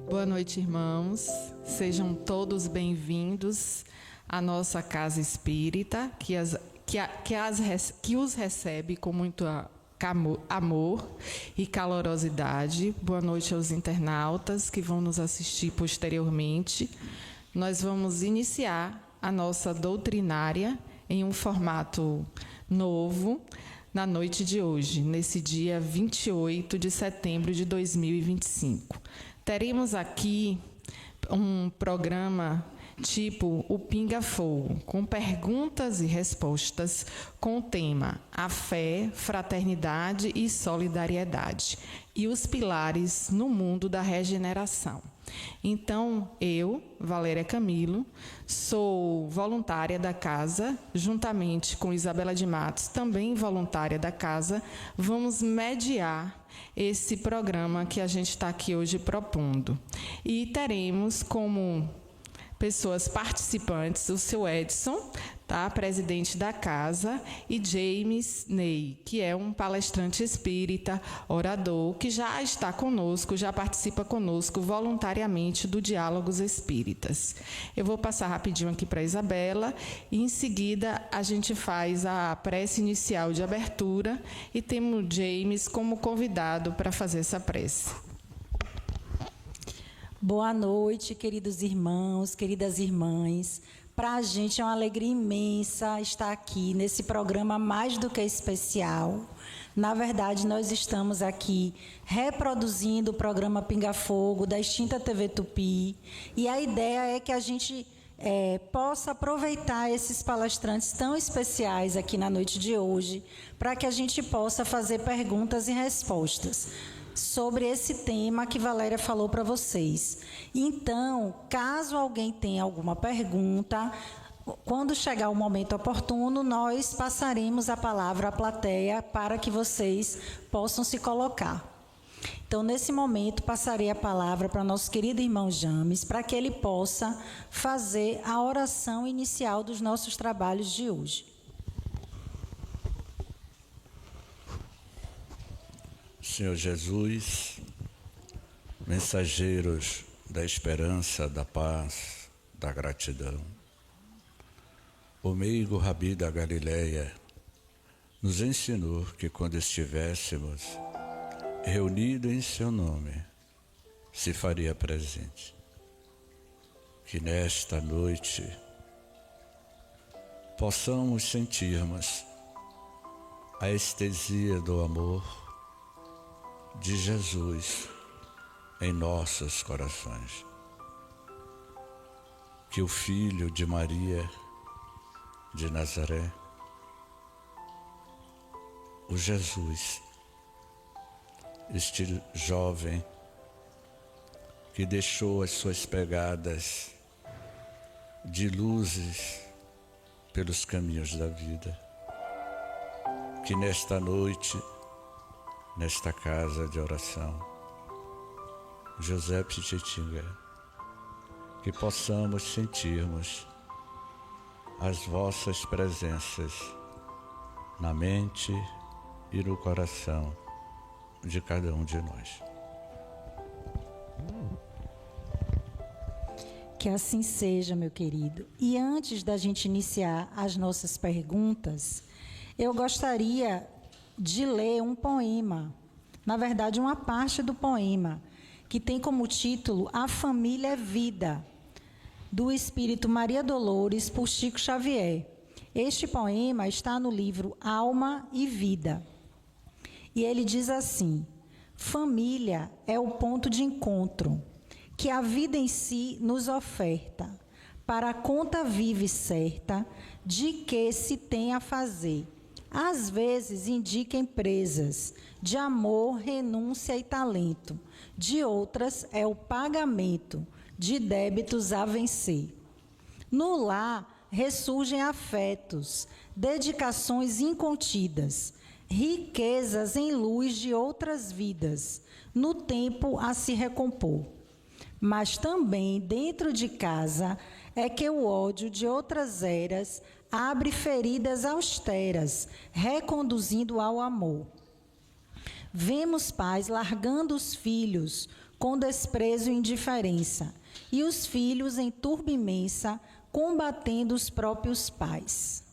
Boa noite, irmãos. Sejam todos bem-vindos à nossa casa espírita, que os recebe com muito amor e calorosidade. Boa noite aos internautas que vão nos assistir posteriormente. Nós vamos iniciar a nossa doutrinária em um formato novo na noite de hoje, nesse dia 28 de setembro de 2025. Teremos aqui um programa tipo o Pinga Fogo, com perguntas e respostas com o tema A Fé, Fraternidade e Solidariedade e os pilares no mundo da regeneração. Então, eu, Valéria Camilo, sou voluntária da casa, juntamente com Isabela de Matos, também voluntária da casa, vamos mediar esse programa que a gente está aqui hoje propondo. E teremos como pessoas participantes o seu Edson, tá, presidente da casa, e James Ney, que é um palestrante espírita, orador, que já está conosco, já participa conosco voluntariamente do Diálogos Espíritas. Eu vou passar rapidinho aqui para a Isabela, e em seguida a gente faz a prece inicial de abertura, e temos o James como convidado para fazer essa prece. Boa noite, queridos irmãos, queridas irmãs. Para a gente é uma alegria imensa estar aqui nesse programa mais do que especial. Na verdade, nós estamos aqui reproduzindo o programa Pinga Fogo da extinta TV Tupi. E a ideia é que a gente possa aproveitar esses palestrantes tão especiais aqui na noite de hoje, para que a gente possa fazer perguntas e respostas sobre esse tema que Valéria falou para vocês. Então, caso alguém tenha alguma pergunta, quando chegar o momento oportuno, nós passaremos a palavra à plateia para que vocês possam se colocar. Então, nesse momento, passarei a palavra para nosso querido irmão James, para que ele possa fazer a oração inicial dos nossos trabalhos de hoje. Senhor Jesus, mensageiros da esperança, da paz, da gratidão, o meigo Rabi da Galileia nos ensinou que quando estivéssemos reunidos em seu nome, se faria presente. Que nesta noite possamos sentirmos a estesia do amor de Jesus em nossos corações. Que o Filho de Maria de Nazaré, o Jesus, este jovem que deixou as suas pegadas de luzes pelos caminhos da vida, que nesta noite, nesta casa de oração, José Pichitinga, que possamos sentirmos as vossas presenças na mente e no coração de cada um de nós. Que assim seja, meu querido. E antes da gente iniciar as nossas perguntas, eu gostaria de ler um poema, na verdade uma parte do poema, que tem como título A Família é Vida, do Espírito Maria Dolores, por Chico Xavier. Este poema está no livro Alma e Vida. E ele diz assim: família é o ponto de encontro que a vida em si nos oferta, para a conta viva e certa de que se tem a fazer. Às vezes indica empresas de amor, renúncia e talento. De outras é o pagamento de débitos a vencer. No lar ressurgem afetos, dedicações incontidas, riquezas em luz de outras vidas, no tempo a se recompor. Mas também dentro de casa é que o ódio de outras eras abre feridas austeras, reconduzindo ao amor. Vemos pais largando os filhos com desprezo e indiferença, e os filhos em turba imensa, combatendo os próprios pais.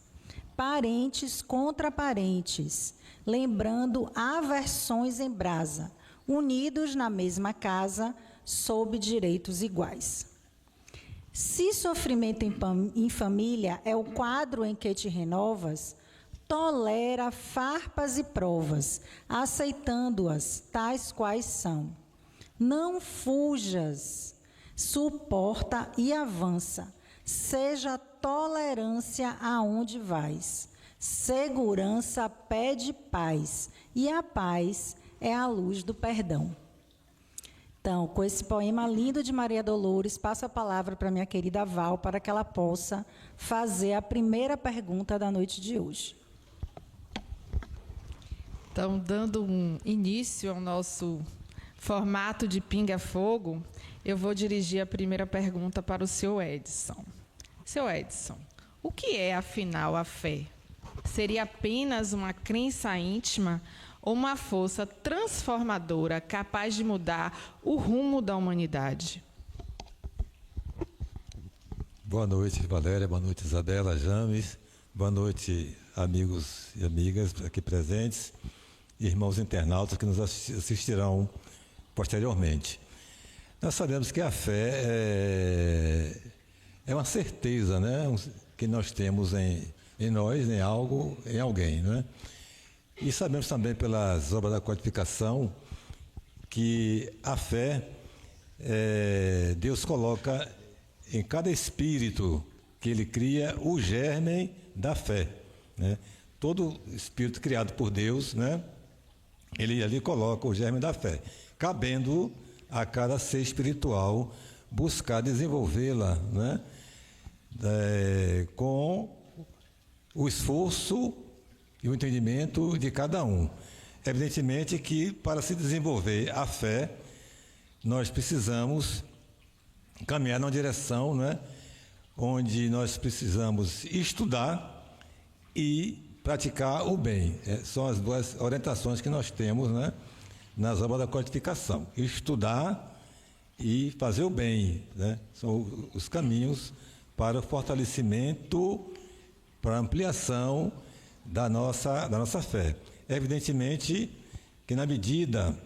Parentes contra parentes, lembrando aversões em brasa, unidos na mesma casa, sob direitos iguais. Se sofrimento em família é o quadro em que te renovas, tolera farpas e provas, aceitando-as tais quais são. Não fujas, suporta e avança, seja tolerância aonde vais. Segurança pede paz, e a paz é a luz do perdão. Então, com esse poema lindo de Maria Dolores, passo a palavra para minha querida Val, para que ela possa fazer a primeira pergunta da noite de hoje. Então, dando um início ao nosso formato de pinga-fogo, eu vou dirigir a primeira pergunta para o senhor Edson. Seu Edson, o que é, afinal, a fé? Seria apenas uma crença íntima ou uma força transformadora capaz de mudar o rumo da humanidade? Boa noite, Valéria. Boa noite, Isabela, James. Boa noite, amigos e amigas aqui presentes, e irmãos internautas que nos assistirão posteriormente. Nós sabemos que a fé é uma certeza, né, que nós temos em nós, em algo, em alguém, né? E sabemos também pelas obras da codificação que a fé, Deus coloca em cada espírito que Ele cria o germe da fé, né? Todo espírito criado por Deus, né, Ele ali coloca o germe da fé, cabendo a cada ser espiritual buscar desenvolvê-la, né, com o esforço e o entendimento de cada um. Evidentemente que para se desenvolver a fé, nós precisamos caminhar numa direção, né, onde nós precisamos estudar e praticar o bem. São as duas orientações que nós temos, né, nas obras da codificação. Estudar e fazer o bem, né, são os caminhos para o fortalecimento, para a ampliação da nossa fé. Evidentemente que na medida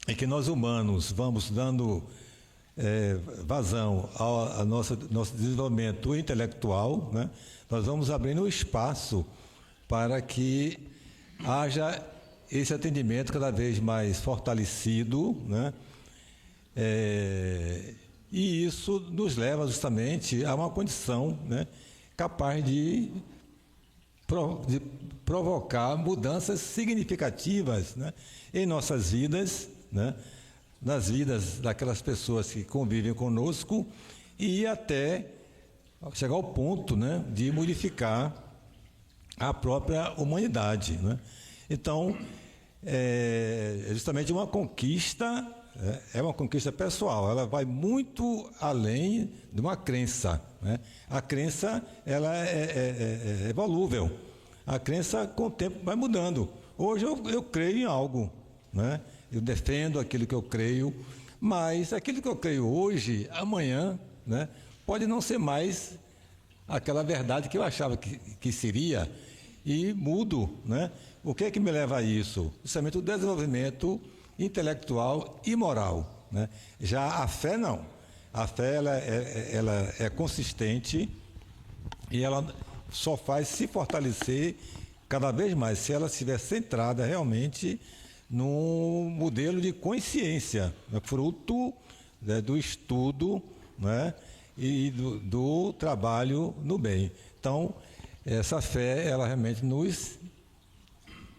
em que nós humanos vamos dando vazão ao nosso desenvolvimento intelectual, né, nós vamos abrindo espaço para que haja esse atendimento cada vez mais fortalecido, né, e isso nos leva justamente a uma condição, né, capaz de provocar mudanças significativas, né, em nossas vidas, né, nas vidas daquelas pessoas que convivem conosco e até chegar ao ponto, né, de modificar a própria humanidade, né? Então, é justamente uma conquista, é uma conquista pessoal, ela vai muito além de uma crença, né? A crença, ela é volúvel, a crença com o tempo vai mudando. Hoje eu creio em algo, né? Eu defendo aquilo que eu creio, mas aquilo que eu creio hoje, amanhã, né, pode não ser mais aquela verdade que eu achava que seria, e mudo, né? O que é que me leva a isso? Justamente o desenvolvimento intelectual e moral, né? Já a fé não. A fé ela é consistente e ela só faz se fortalecer cada vez mais se ela estiver centrada realmente num modelo de consciência, né, fruto, né, do estudo, né, e do trabalho no bem. Então, essa fé, ela realmente nos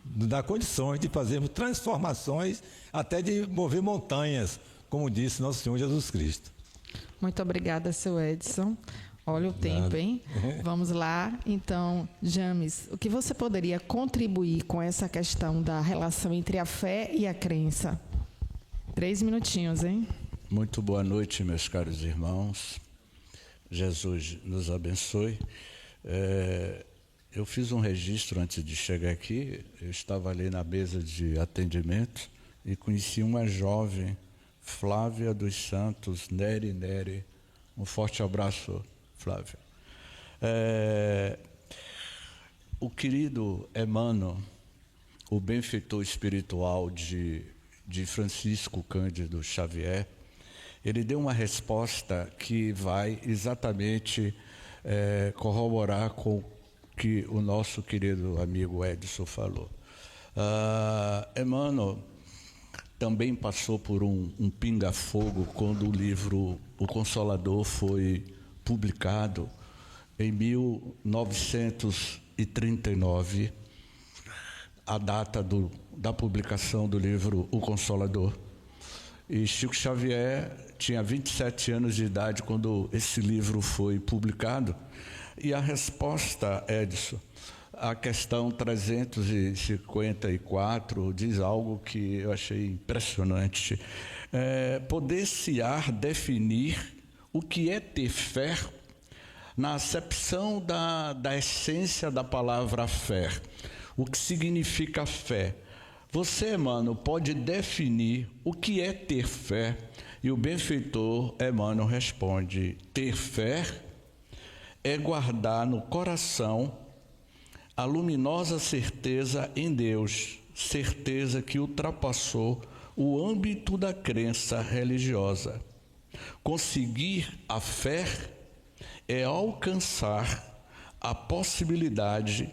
dá condições de fazermos transformações, até de mover montanhas, como disse nosso Senhor Jesus Cristo. Muito obrigada, seu Edson. Olha o tempo, hein? Vamos lá. Então, James, o que você poderia contribuir com essa questão da relação entre a fé e a crença? 3 minutinhos, hein? Muito boa noite, meus caros irmãos. Jesus nos abençoe. Eu fiz um registro antes de chegar aqui. Eu estava ali na mesa de atendimento e conheci uma jovem Flávia dos Santos, Nery. Um forte abraço, Flávia. O querido Emmanuel, o benfeitor espiritual de Francisco Cândido Xavier, ele deu uma resposta que vai exatamente corroborar com o que o nosso querido amigo Edson falou. Emmanuel também passou por um pinga-fogo quando o livro O Consolador foi publicado em 1939, a data da publicação do livro O Consolador. E Chico Xavier tinha 27 anos de idade quando esse livro foi publicado. E a resposta, Edson, a questão 354 diz algo que eu achei impressionante. Poder-se-á definir o que é ter fé na acepção da essência da palavra fé. O que significa fé? Você, Emmanuel, pode definir o que é ter fé? E o benfeitor Emmanuel responde: ter fé é guardar no coração a luminosa certeza em Deus, certeza que ultrapassou o âmbito da crença religiosa. Conseguir a fé é alcançar a possibilidade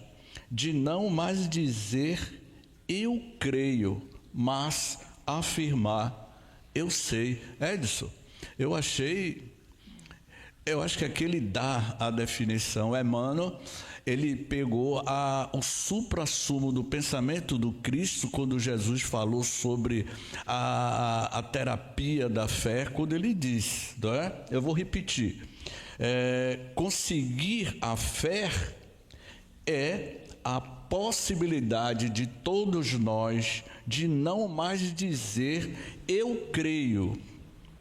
de não mais dizer eu creio, mas afirmar eu sei. Edson, eu acho que aqui ele dá a definição. Emmanuel, ele pegou o suprassumo do pensamento do Cristo quando Jesus falou sobre a terapia da fé, quando ele diz, não é? Eu vou repetir. Conseguir a fé é a possibilidade de todos nós de não mais dizer eu creio,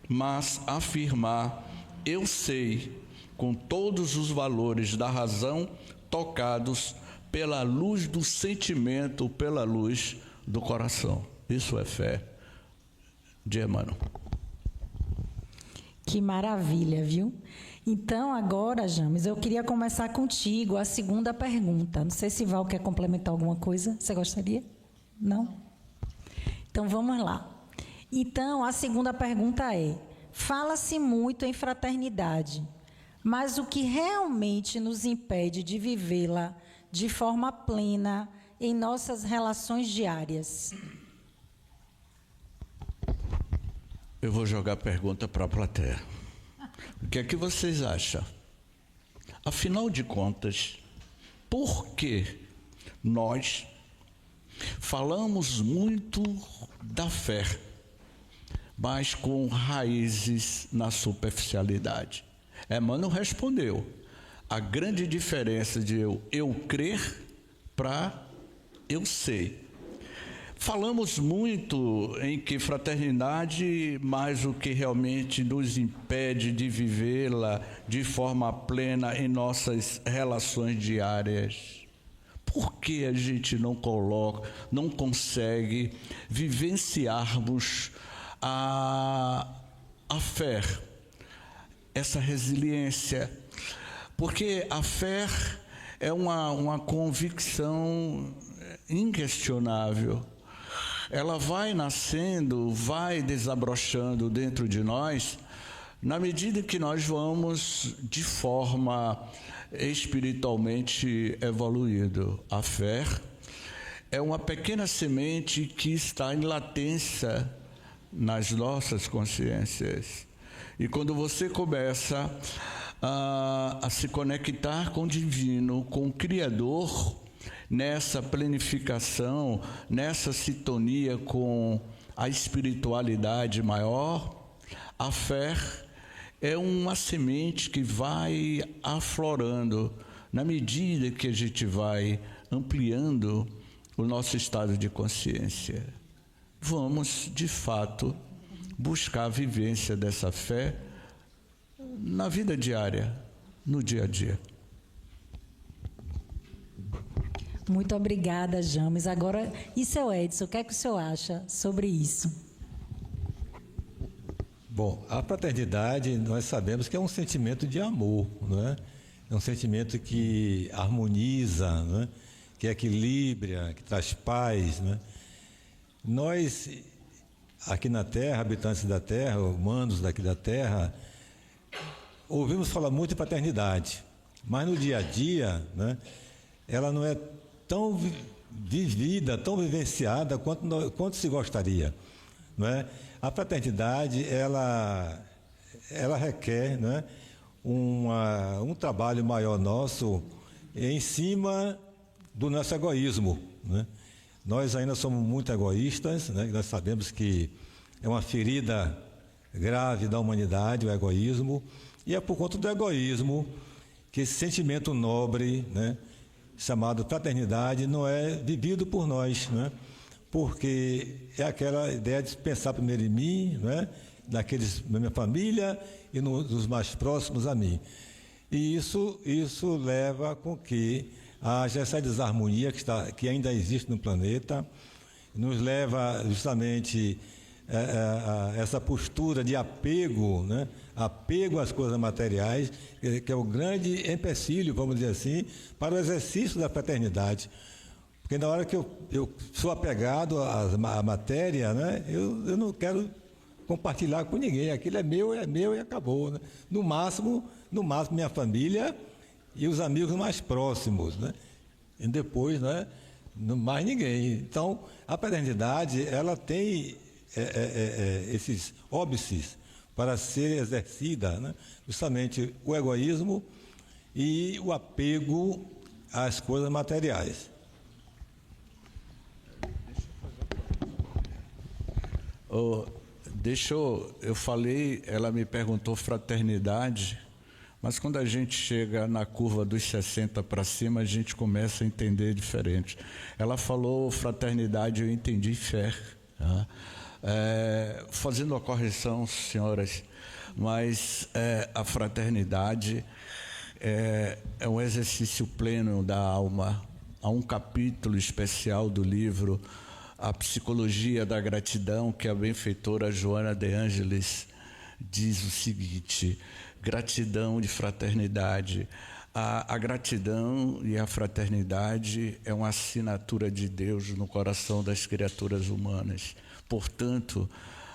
mas afirmar eu sei, com todos os valores da razão tocados pela luz do sentimento, pela luz do coração. Isso é fé de Emmanuel. Que maravilha, viu? Então, agora, James, eu queria começar contigo a segunda pergunta. Não sei se Val quer complementar alguma coisa. Você gostaria? Não? Então, vamos lá. Então, a segunda pergunta é: fala-se muito em fraternidade, mas o que realmente nos impede de vivê-la de forma plena em nossas relações diárias? Eu vou jogar a pergunta para a plateia. O que é que vocês acham? Afinal de contas, por que nós falamos muito da fé, mas com raízes na superficialidade? Emmanuel respondeu: a grande diferença de eu crer para eu sei. Falamos muito em que fraternidade, mas o que realmente nos impede de vivê-la de forma plena em nossas relações diárias. Por que a gente não consegue vivenciarmos a fé, essa resiliência? Porque a fé é uma convicção inquestionável. Ela vai nascendo, vai desabrochando dentro de nós, na medida que nós vamos de forma espiritualmente evoluindo. A fé é uma pequena semente que está em latência nas nossas consciências. E quando você começa a se conectar com o divino, com o Criador, nessa planificação, nessa sintonia com a espiritualidade maior, a fé é uma semente que vai aflorando na medida que a gente vai ampliando o nosso estado de consciência. Vamos, de fato, buscar a vivência dessa fé na vida diária, no dia a dia. Muito obrigada, James. Agora, e seu Edson, o que é que o senhor acha sobre isso? Bom, a fraternidade, nós sabemos que é um sentimento de amor, não é? É um sentimento que harmoniza, não é? Que equilibra, que traz paz, não é? Nós, aqui na Terra, habitantes da Terra, humanos daqui da Terra, ouvimos falar muito de fraternidade, mas no dia a dia, né, ela não é tão vivida, tão vivenciada quanto se gostaria, não é? A fraternidade, ela requer, né, um trabalho maior nosso em cima do nosso egoísmo, né? Nós ainda somos muito egoístas, né? Nós sabemos que é uma ferida grave da humanidade, o egoísmo, e é por conta do egoísmo que esse sentimento nobre, né, chamado fraternidade, não é vivido por nós, né? Porque é aquela ideia de pensar primeiro em mim, né, na minha família e nos mais próximos a mim. E isso leva com que haja essa desarmonia que ainda existe no planeta, nos leva justamente a essa postura de apego, né? Apego às coisas materiais, que é o grande empecilho, vamos dizer assim, para o exercício da fraternidade. Porque na hora que eu sou apegado à matéria, né, eu não quero compartilhar com ninguém, aquilo é meu e acabou, né? No máximo minha família e os amigos mais próximos, né? E depois, né, mais ninguém. Então, a fraternidade, ela tem esses óbices para ser exercida, né? Justamente o egoísmo e o apego às coisas materiais. Eu falei, ela me perguntou fraternidade, mas quando a gente chega na curva dos 60 para cima, a gente começa a entender diferente. Ela falou fraternidade, eu entendi fé. Tá? Fazendo a correção, senhoras, mas a fraternidade é um exercício pleno da alma. Há um capítulo especial do livro A Psicologia da Gratidão, que a benfeitora Joana de Ângeles diz o seguinte: gratidão de fraternidade. A gratidão e a fraternidade é uma assinatura de Deus no coração das criaturas humanas. Portanto,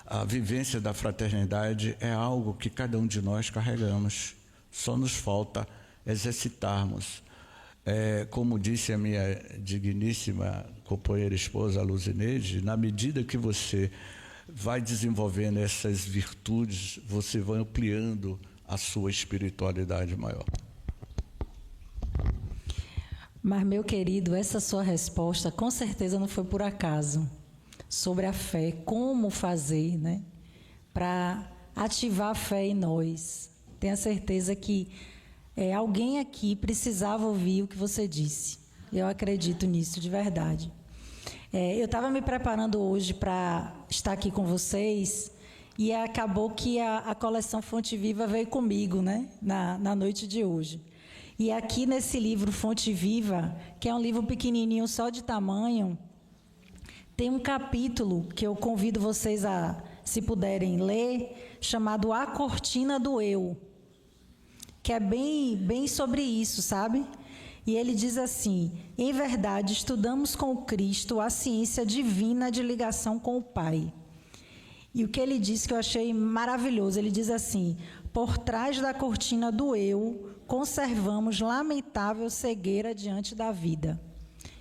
a vivência da fraternidade é algo que cada um de nós carregamos. Só nos falta exercitarmos. Como disse a minha digníssima companheira esposa, Luzineide, na medida que você vai desenvolvendo essas virtudes, você vai ampliando a sua espiritualidade maior. Mas, meu querido, essa sua resposta com certeza não foi por acaso. Sobre a fé, como fazer, né, para ativar a fé em nós. Tenha certeza que alguém aqui precisava ouvir o que você disse. Eu acredito nisso, de verdade. Eu estava me preparando hoje para estar aqui com vocês e acabou que a coleção Fonte Viva veio comigo, né, na noite de hoje. E aqui nesse livro Fonte Viva, que é um livro pequenininho só de tamanho, tem um capítulo que eu convido vocês a, se puderem ler, chamado A Cortina do Eu, que é bem sobre isso, sabe? E ele diz assim: em verdade, estudamos com o Cristo a ciência divina de ligação com o Pai. E o que ele diz que eu achei maravilhoso, ele diz assim: por trás da cortina do eu, conservamos lamentável cegueira diante da vida.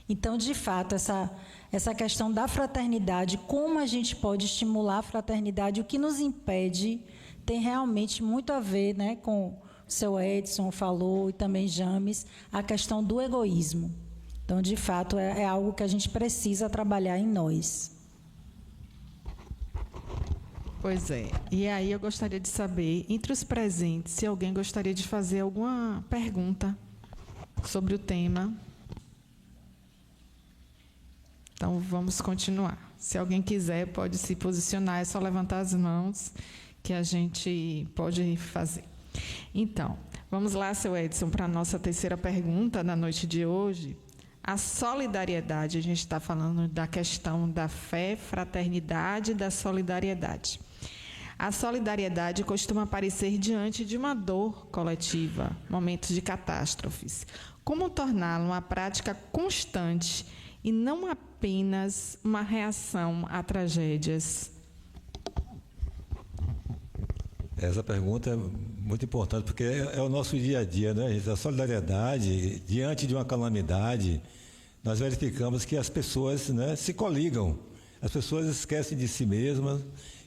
Então, de fato, essa questão da fraternidade, como a gente pode estimular a fraternidade, o que nos impede, tem realmente muito a ver, né, com o seu Edson falou e também James, a questão do egoísmo. Então, de fato, é algo que a gente precisa trabalhar em nós. Pois é. E aí eu gostaria de saber, entre os presentes, se alguém gostaria de fazer alguma pergunta sobre o tema. Então, vamos continuar. Se alguém quiser, pode se posicionar, é só levantar as mãos que a gente pode fazer. Então, vamos lá, seu Edson, para a nossa terceira pergunta da noite de hoje. A solidariedade, a gente está falando da questão da fé, fraternidade e da solidariedade. A solidariedade costuma aparecer diante de uma dor coletiva, momentos de catástrofes. Como torná-la uma prática constante e não apenas uma reação a tragédias? Essa pergunta é muito importante, porque é o nosso dia a dia, né? A solidariedade, diante de uma calamidade, nós verificamos que as pessoas, né, se coligam, as pessoas esquecem de si mesmas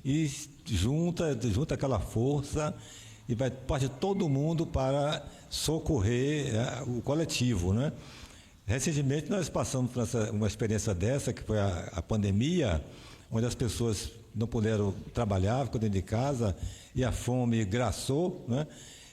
e junta aquela força e vai parte todo mundo para socorrer o coletivo, né? Recentemente nós passamos por uma experiência dessa, que foi a pandemia, onde as pessoas não puderam trabalhar, ficou dentro de casa e a fome graçou, né?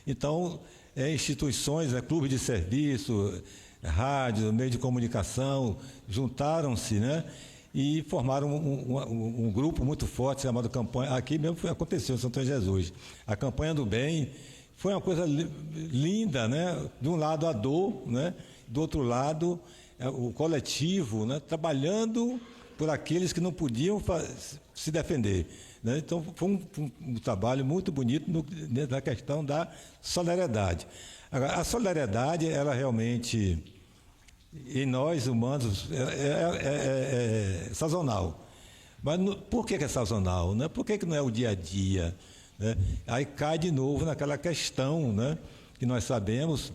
Então, instituições, clubes de serviço, rádio, meio de comunicação, juntaram-se, né? E formaram um grupo muito forte chamado Campanha. Aqui mesmo aconteceu em São Antônio de Jesus. A Campanha do Bem foi uma coisa linda, né? De um lado a dor, né? Do outro lado o coletivo, né? Trabalhando por aqueles que não podiam se defender, né? Então foi um trabalho muito bonito na questão da solidariedade. Agora, a solidariedade, ela realmente, em nós humanos, é sazonal. Mas por que é sazonal, né? Por que não é o dia a dia, né? Aí cai de novo naquela questão, né, que nós sabemos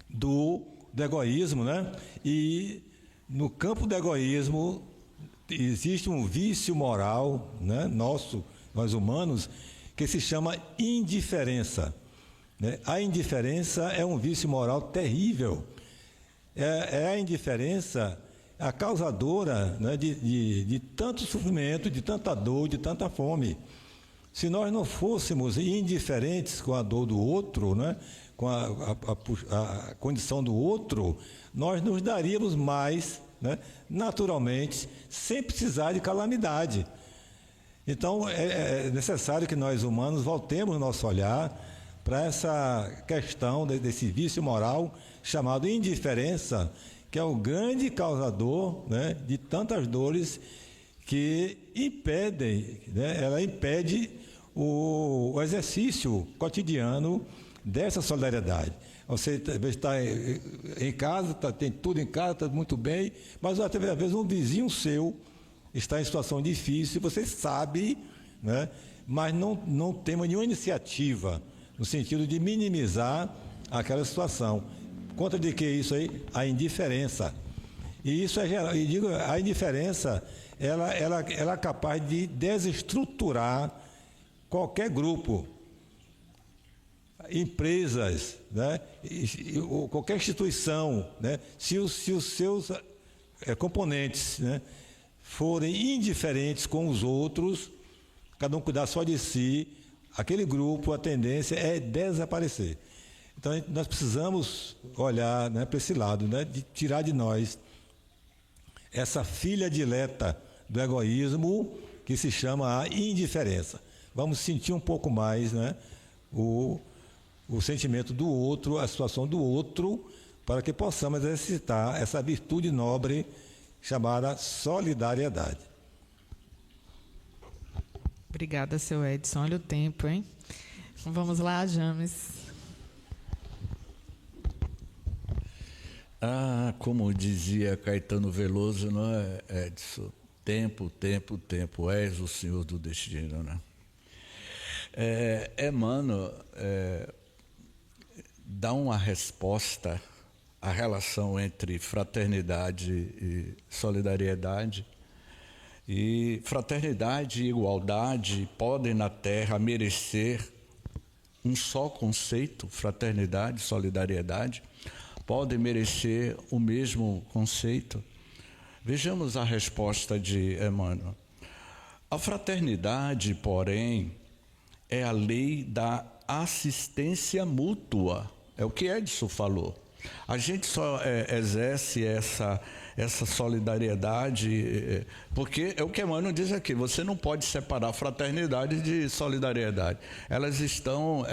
do egoísmo, né? E no campo do egoísmo existe um vício moral, né, nós humanos, que se chama indiferença, né? A indiferença é um vício moral terrível. É a indiferença a causadora, né, de tanto sofrimento, de tanta dor, de tanta fome. Se nós não fôssemos indiferentes com a dor do outro, né, com a condição do outro, nós nos daríamos mais, né, naturalmente, sem precisar de calamidade. Então, é necessário que nós humanos voltemos o nosso olhar para essa questão desse vício moral chamado indiferença, que é o grande causador, né, de tantas dores que impedem, né, ela impede o exercício cotidiano dessa solidariedade. Você está em casa, tem tudo em casa, está muito bem, mas até às vezes um vizinho seu está em situação difícil, você sabe, né, mas não tem nenhuma iniciativa no sentido de minimizar aquela situação. Contra de que isso aí? A indiferença. E isso é geral. E digo, a indiferença, ela é capaz de desestruturar qualquer grupo, empresas, né? Ou qualquer instituição, né? Se os seus componentes, né, forem indiferentes com os outros, cada um cuidar só de si, aquele grupo, a tendência é desaparecer. Então, nós precisamos olhar, né, para esse lado, né, de tirar de nós essa filha dileta do egoísmo que se chama a indiferença. Vamos sentir um pouco mais, né, o sentimento do outro, a situação do outro, para que possamos exercitar essa virtude nobre chamada solidariedade. Obrigada, seu Edson. Olha o tempo, hein? Vamos lá, James. Como dizia Caetano Veloso, não é, Edson? Tempo, tempo, tempo, és o senhor do destino, né? Emmanuel dá uma resposta à relação entre fraternidade e solidariedade. E fraternidade e igualdade podem na Terra merecer um só conceito, fraternidade, solidariedade, podem merecer o mesmo conceito. Vejamos a resposta de Emmanuel. A fraternidade, porém, é a lei da assistência mútua. É o que Edson falou. A gente só exerce essa solidariedade, porque é o que Emmanuel diz aqui, você não pode separar fraternidade de solidariedade. Elas estão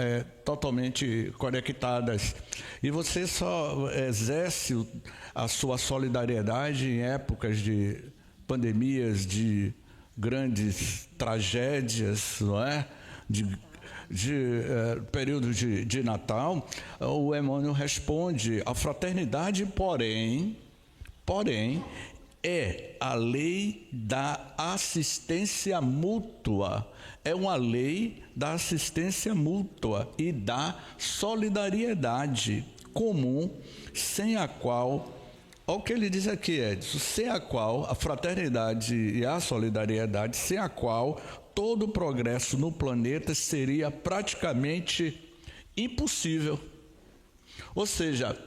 totalmente conectadas. E você só exerce a sua solidariedade em épocas de pandemias, de grandes tragédias, não é? Período de Natal, o Emmanuel responde: a fraternidade, porém, é a lei da assistência mútua. É uma lei da assistência mútua e da solidariedade comum, sem a qual, olha o que ele diz aqui, Edson, sem a qual a fraternidade e a solidariedade, sem a qual todo o progresso no planeta seria praticamente impossível. Ou seja,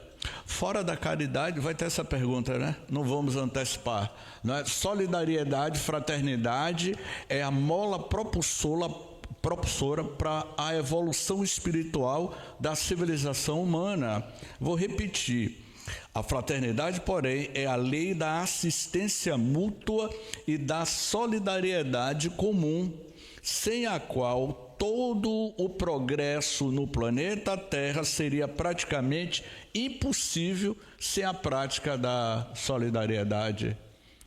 fora da caridade vai ter essa pergunta, né? Não vamos antecipar. Não é? Solidariedade, fraternidade é a mola propulsora para a evolução espiritual da civilização humana. Vou repetir. A fraternidade, porém, é a lei da assistência mútua e da solidariedade comum, sem a qual todo o progresso no planeta Terra seria praticamente impossível sem a prática da solidariedade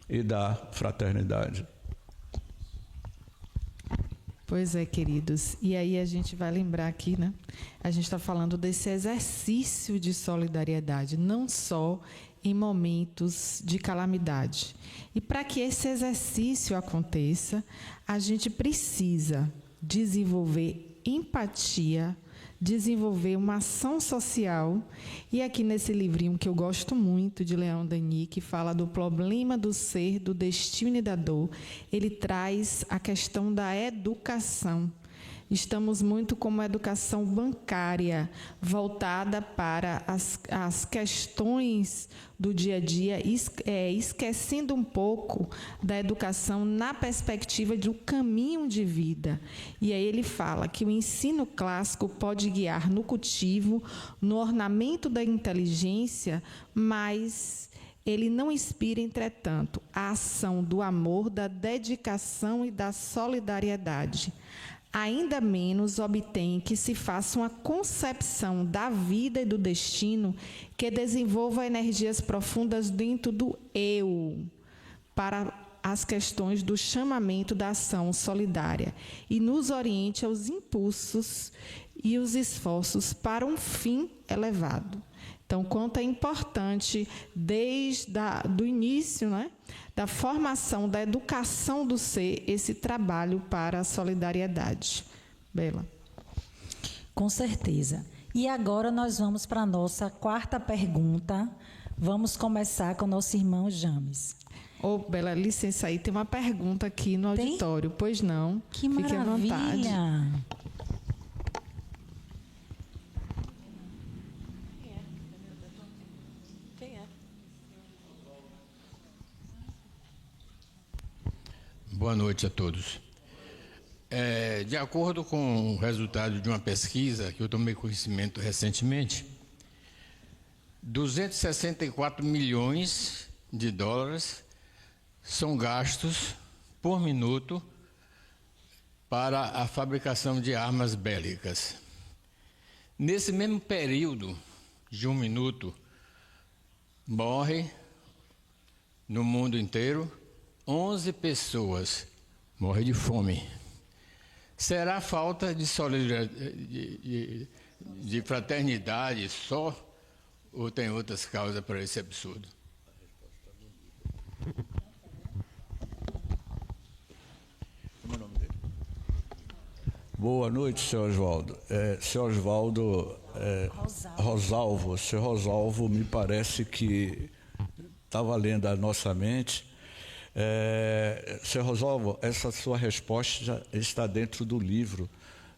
e da fraternidade. Pois é, queridos. E aí a gente vai lembrar aqui, né? A gente está falando desse exercício de solidariedade, não só em momentos de calamidade. E para que esse exercício aconteça, a gente precisa desenvolver empatia, desenvolver uma ação social. E aqui nesse livrinho que eu gosto muito, de Leon Denis, que fala do problema do ser, do destino e da dor, ele traz a questão da educação. Estamos muito com uma educação bancária, voltada para as questões do dia a dia, esquecendo um pouco da educação na perspectiva de um caminho de vida. E aí ele fala que o ensino clássico pode guiar no cultivo, no ornamento da inteligência, mas ele não inspira, entretanto, a ação do amor, da dedicação e da solidariedade. Ainda menos obtém que se faça uma concepção da vida e do destino que desenvolva energias profundas dentro do eu, para as questões do chamamento da ação solidária e nos oriente aos impulsos e os esforços para um fim elevado. Então, quanto é importante, desde do início, né, da formação, da educação do ser, esse trabalho para a solidariedade. Bela. Com certeza. E agora nós vamos para a nossa quarta pergunta. Vamos começar com o nosso irmão James. Ô, Bela, licença aí, tem uma pergunta aqui no auditório. Pois não? Que Fique à vontade. maravilha! Boa noite a todos. De acordo com o resultado de uma pesquisa que eu tomei conhecimento recentemente, 264 milhões de dólares são gastos por minuto para a fabricação de armas bélicas. Nesse mesmo período de um minuto, morre no mundo inteiro 11 pessoas, morrem de fome. Será falta de solidariedade, de fraternidade só, ou tem outras causas para esse absurdo? Como é o nome dele? Boa noite, senhor Oswaldo. Senhor Oswaldo Rosalvo. Senhor Rosalvo, me parece que estava lendo a nossa mente. Senhor Rosalvo, essa sua resposta já está dentro do livro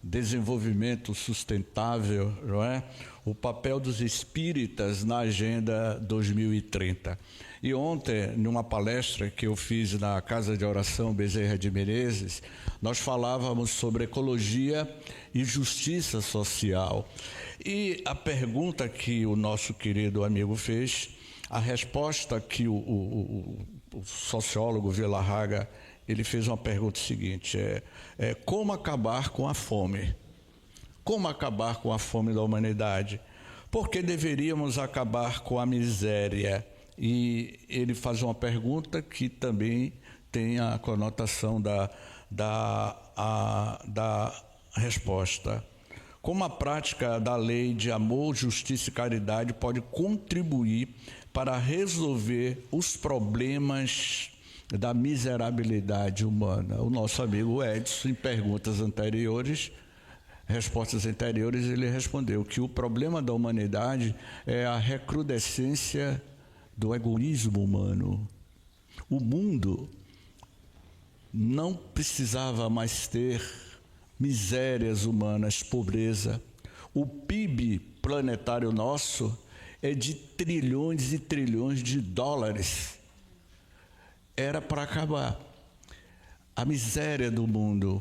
Desenvolvimento Sustentável, não é? O papel dos espíritas na Agenda 2030. E ontem, numa palestra que eu fiz na Casa de Oração Bezerra de Menezes, nós falávamos sobre ecologia e justiça social. E a pergunta que o nosso querido amigo fez, a resposta que o sociólogo Villarraga, ele fez uma pergunta seguinte, como acabar com a fome? Como acabar com a fome da humanidade? Por que deveríamos acabar com a miséria? E ele faz uma pergunta que também tem a conotação da resposta. Como a prática da lei de amor, justiça e caridade pode contribuir para resolver os problemas da miserabilidade humana? O nosso amigo Edson, em respostas anteriores, ele respondeu que o problema da humanidade é a recrudescência do egoísmo humano. O mundo não precisava mais ter misérias humanas, pobreza. O PIB planetário nosso é de trilhões e trilhões de dólares. Era para acabar. A miséria do mundo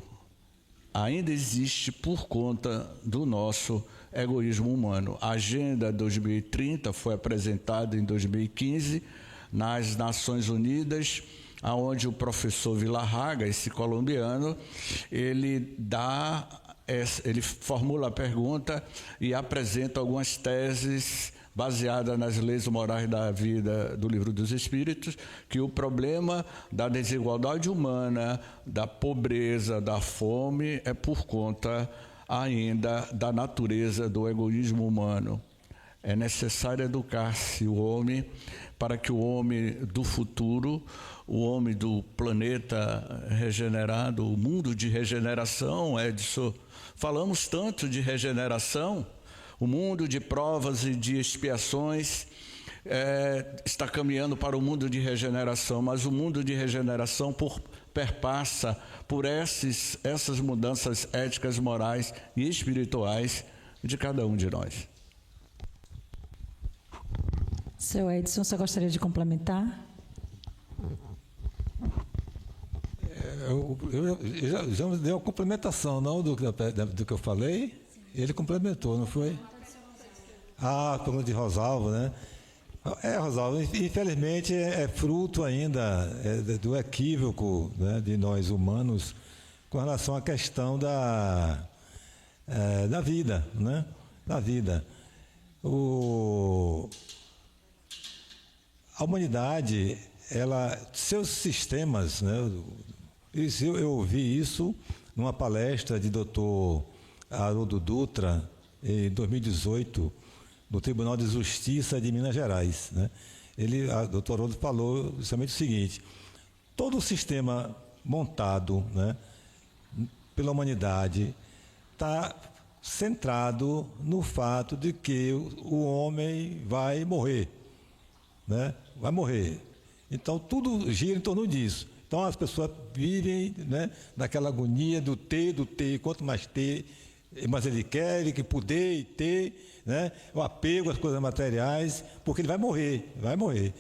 ainda existe por conta do nosso egoísmo humano. A Agenda 2030 foi apresentada em 2015 nas Nações Unidas, onde o professor Villarraga, esse colombiano, ele formula a pergunta e apresenta algumas teses baseadas nas leis morais da vida do Livro dos Espíritos, que o problema da desigualdade humana, da pobreza, da fome, é por conta ainda da natureza do egoísmo humano. É necessário educar-se o homem para que o homem do futuro, o homem do planeta regenerado, o mundo de regeneração, Edson, falamos tanto de regeneração, o mundo de provas e de expiações está caminhando para o mundo de regeneração, mas o mundo de regeneração perpassa por essas mudanças éticas, morais e espirituais de cada um de nós. Seu Edson, você gostaria de complementar? Eu já dei uma complementação, não, do que eu falei? Ele complementou, não foi? A pergunta de Rosalvo, né? Rosalvo, infelizmente é fruto ainda do equívoco, né, de nós humanos com relação à questão da vida, né? Da vida. A humanidade, seus sistemas, né? Eu ouvi isso numa palestra de Dr. Haroldo Dutra, em 2018, no Tribunal de Justiça de Minas Gerais, né? O Dr. Haroldo falou justamente o seguinte: todo o sistema montado, né, pela humanidade está centrado no fato de que o homem vai morrer, né? Vai morrer. Então tudo gira em torno disso. Então as pessoas vivem, né, naquela agonia do ter, quanto mais ter, mais ele quer, ele quer poder e ter, né? O apego às coisas materiais, porque ele vai morrer.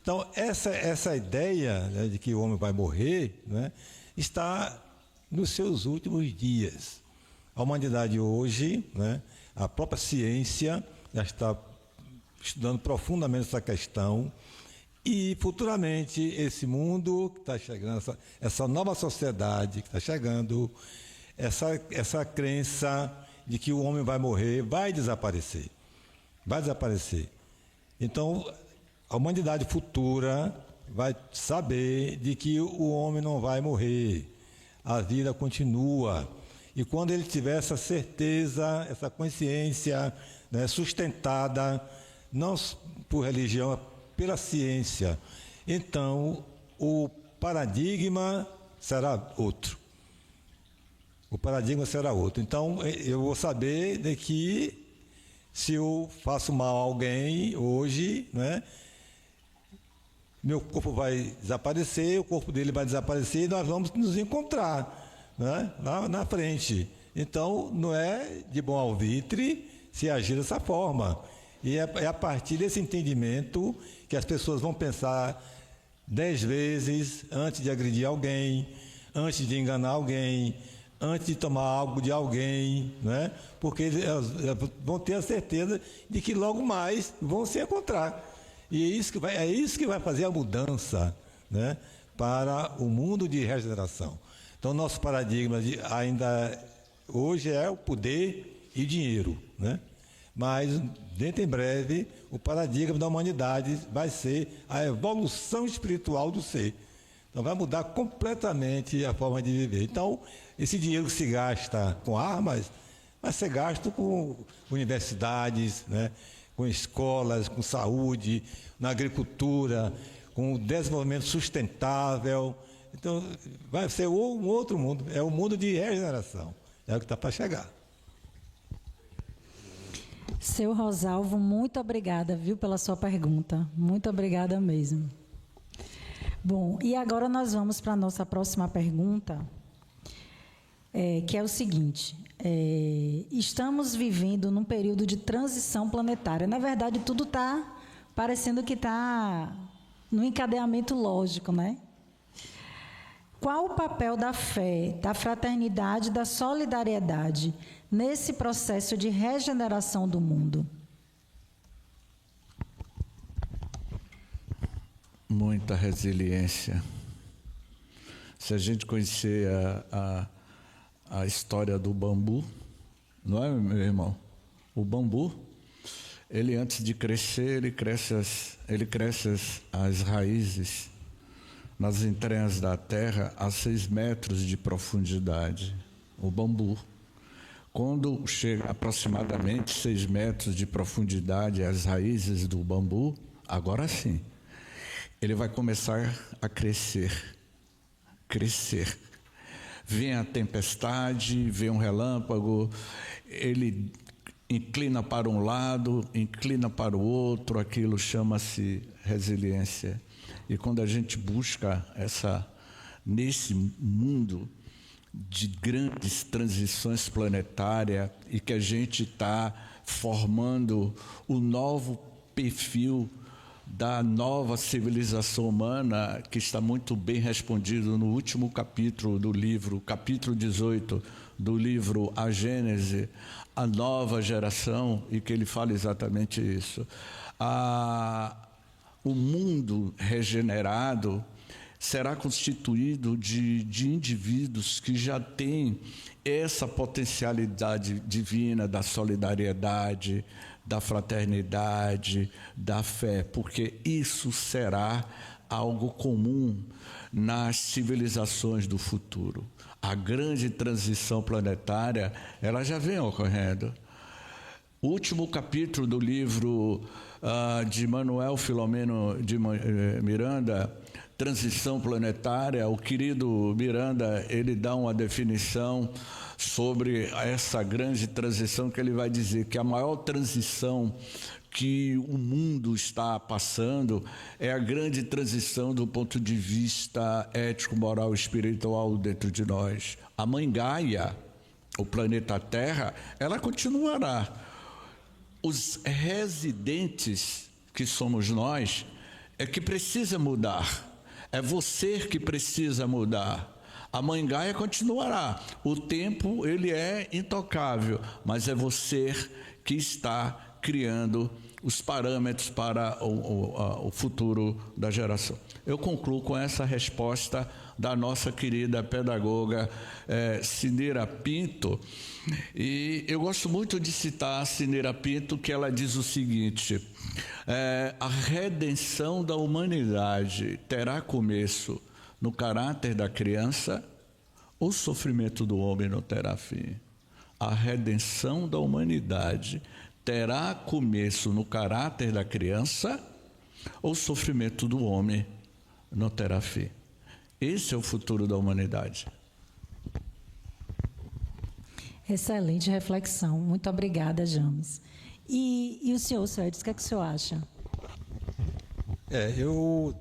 Então essa ideia, né, de que o homem vai morrer, né, está nos seus últimos dias. A humanidade hoje, né, a própria ciência já está estudando profundamente essa questão, e futuramente esse mundo que está chegando, essa nova sociedade que está chegando, essa crença de que o homem vai morrer, vai desaparecer. Então, a humanidade futura vai saber de que o homem não vai morrer, a vida continua. E quando ele tiver essa certeza, essa consciência, né, sustentada, não por religião, pela ciência, então o paradigma será outro. Então eu vou saber de que se eu faço mal a alguém hoje, né, meu corpo vai desaparecer, o corpo dele vai desaparecer e nós vamos nos encontrar, né, lá na frente. Então não é de bom alvitre se agir dessa forma. E é a partir desse entendimento que as pessoas vão pensar 10 vezes antes de agredir alguém, antes de enganar alguém, antes de tomar algo de alguém, né? Porque elas vão ter a certeza de que logo mais vão se encontrar. E é isso que vai fazer a mudança, né, para o mundo de regeneração. Então, nosso paradigma ainda hoje é o poder e dinheiro, né? Mas, dentro em breve, o paradigma da humanidade vai ser a evolução espiritual do ser. Então vai mudar completamente a forma de viver. Então, esse dinheiro que se gasta com armas vai ser gasto com universidades, né? Com escolas, com saúde, na agricultura, com o desenvolvimento sustentável. Então, vai ser um outro mundo, é o mundo de regeneração, é o que está para chegar. Seu Rosalvo, muito obrigada, viu, pela sua pergunta. Muito obrigada mesmo. Bom, e agora nós vamos para a nossa próxima pergunta, que é o seguinte: estamos vivendo num período de transição planetária. Na verdade, tudo está parecendo que está no encadeamento lógico, né? Qual o papel da fé, da fraternidade, da solidariedade nesse processo de regeneração do mundo? Muita resiliência. Se a gente conhecer a história do bambu, não é, meu irmão? O bambu, ele antes de crescer, ele cresce as raízes nas entranhas da terra a 6 metros de profundidade. O bambu. Quando chega aproximadamente 6 metros de profundidade as raízes do bambu, agora sim, ele vai começar a crescer. Crescer. Vem a tempestade, vem um relâmpago, ele inclina para um lado, inclina para o outro, aquilo chama-se resiliência. E quando a gente busca nesse mundo de grandes transições planetárias e que a gente está formando o novo perfil da nova civilização humana, que está muito bem respondido no último capítulo do livro, capítulo 18 do livro A Gênese, a nova geração, e que ele fala exatamente isso. O mundo regenerado será constituído de indivíduos que já têm essa potencialidade divina da solidariedade, da fraternidade, da fé, porque isso será algo comum nas civilizações do futuro. A grande transição planetária, ela já vem ocorrendo. O último capítulo do livro de Manuel Filomeno de Miranda, Transição Planetária, o querido Miranda, ele dá uma definição sobre essa grande transição, que ele vai dizer que a maior transição que o mundo está passando é a grande transição do ponto de vista ético, moral e espiritual dentro de nós. A Mãe Gaia, o planeta Terra, ela continuará. Os residentes, que somos nós, é que precisa mudar. É você que precisa mudar. A Mãe Gaia continuará. O tempo, ele é intocável, mas é você que está criando os parâmetros para o futuro da geração. Eu concluo com essa resposta da nossa querida pedagoga Cineira Pinto. E eu gosto muito de citar a Cineira Pinto, que ela diz o seguinte: a redenção da humanidade terá começo no caráter da criança, o sofrimento do homem não terá fim. A redenção da humanidade terá começo no caráter da criança, o sofrimento do homem não terá fim. Esse é o futuro da humanidade. Excelente reflexão. Muito obrigada, James. E o senhor, Edson, o que é que o senhor acha? Eu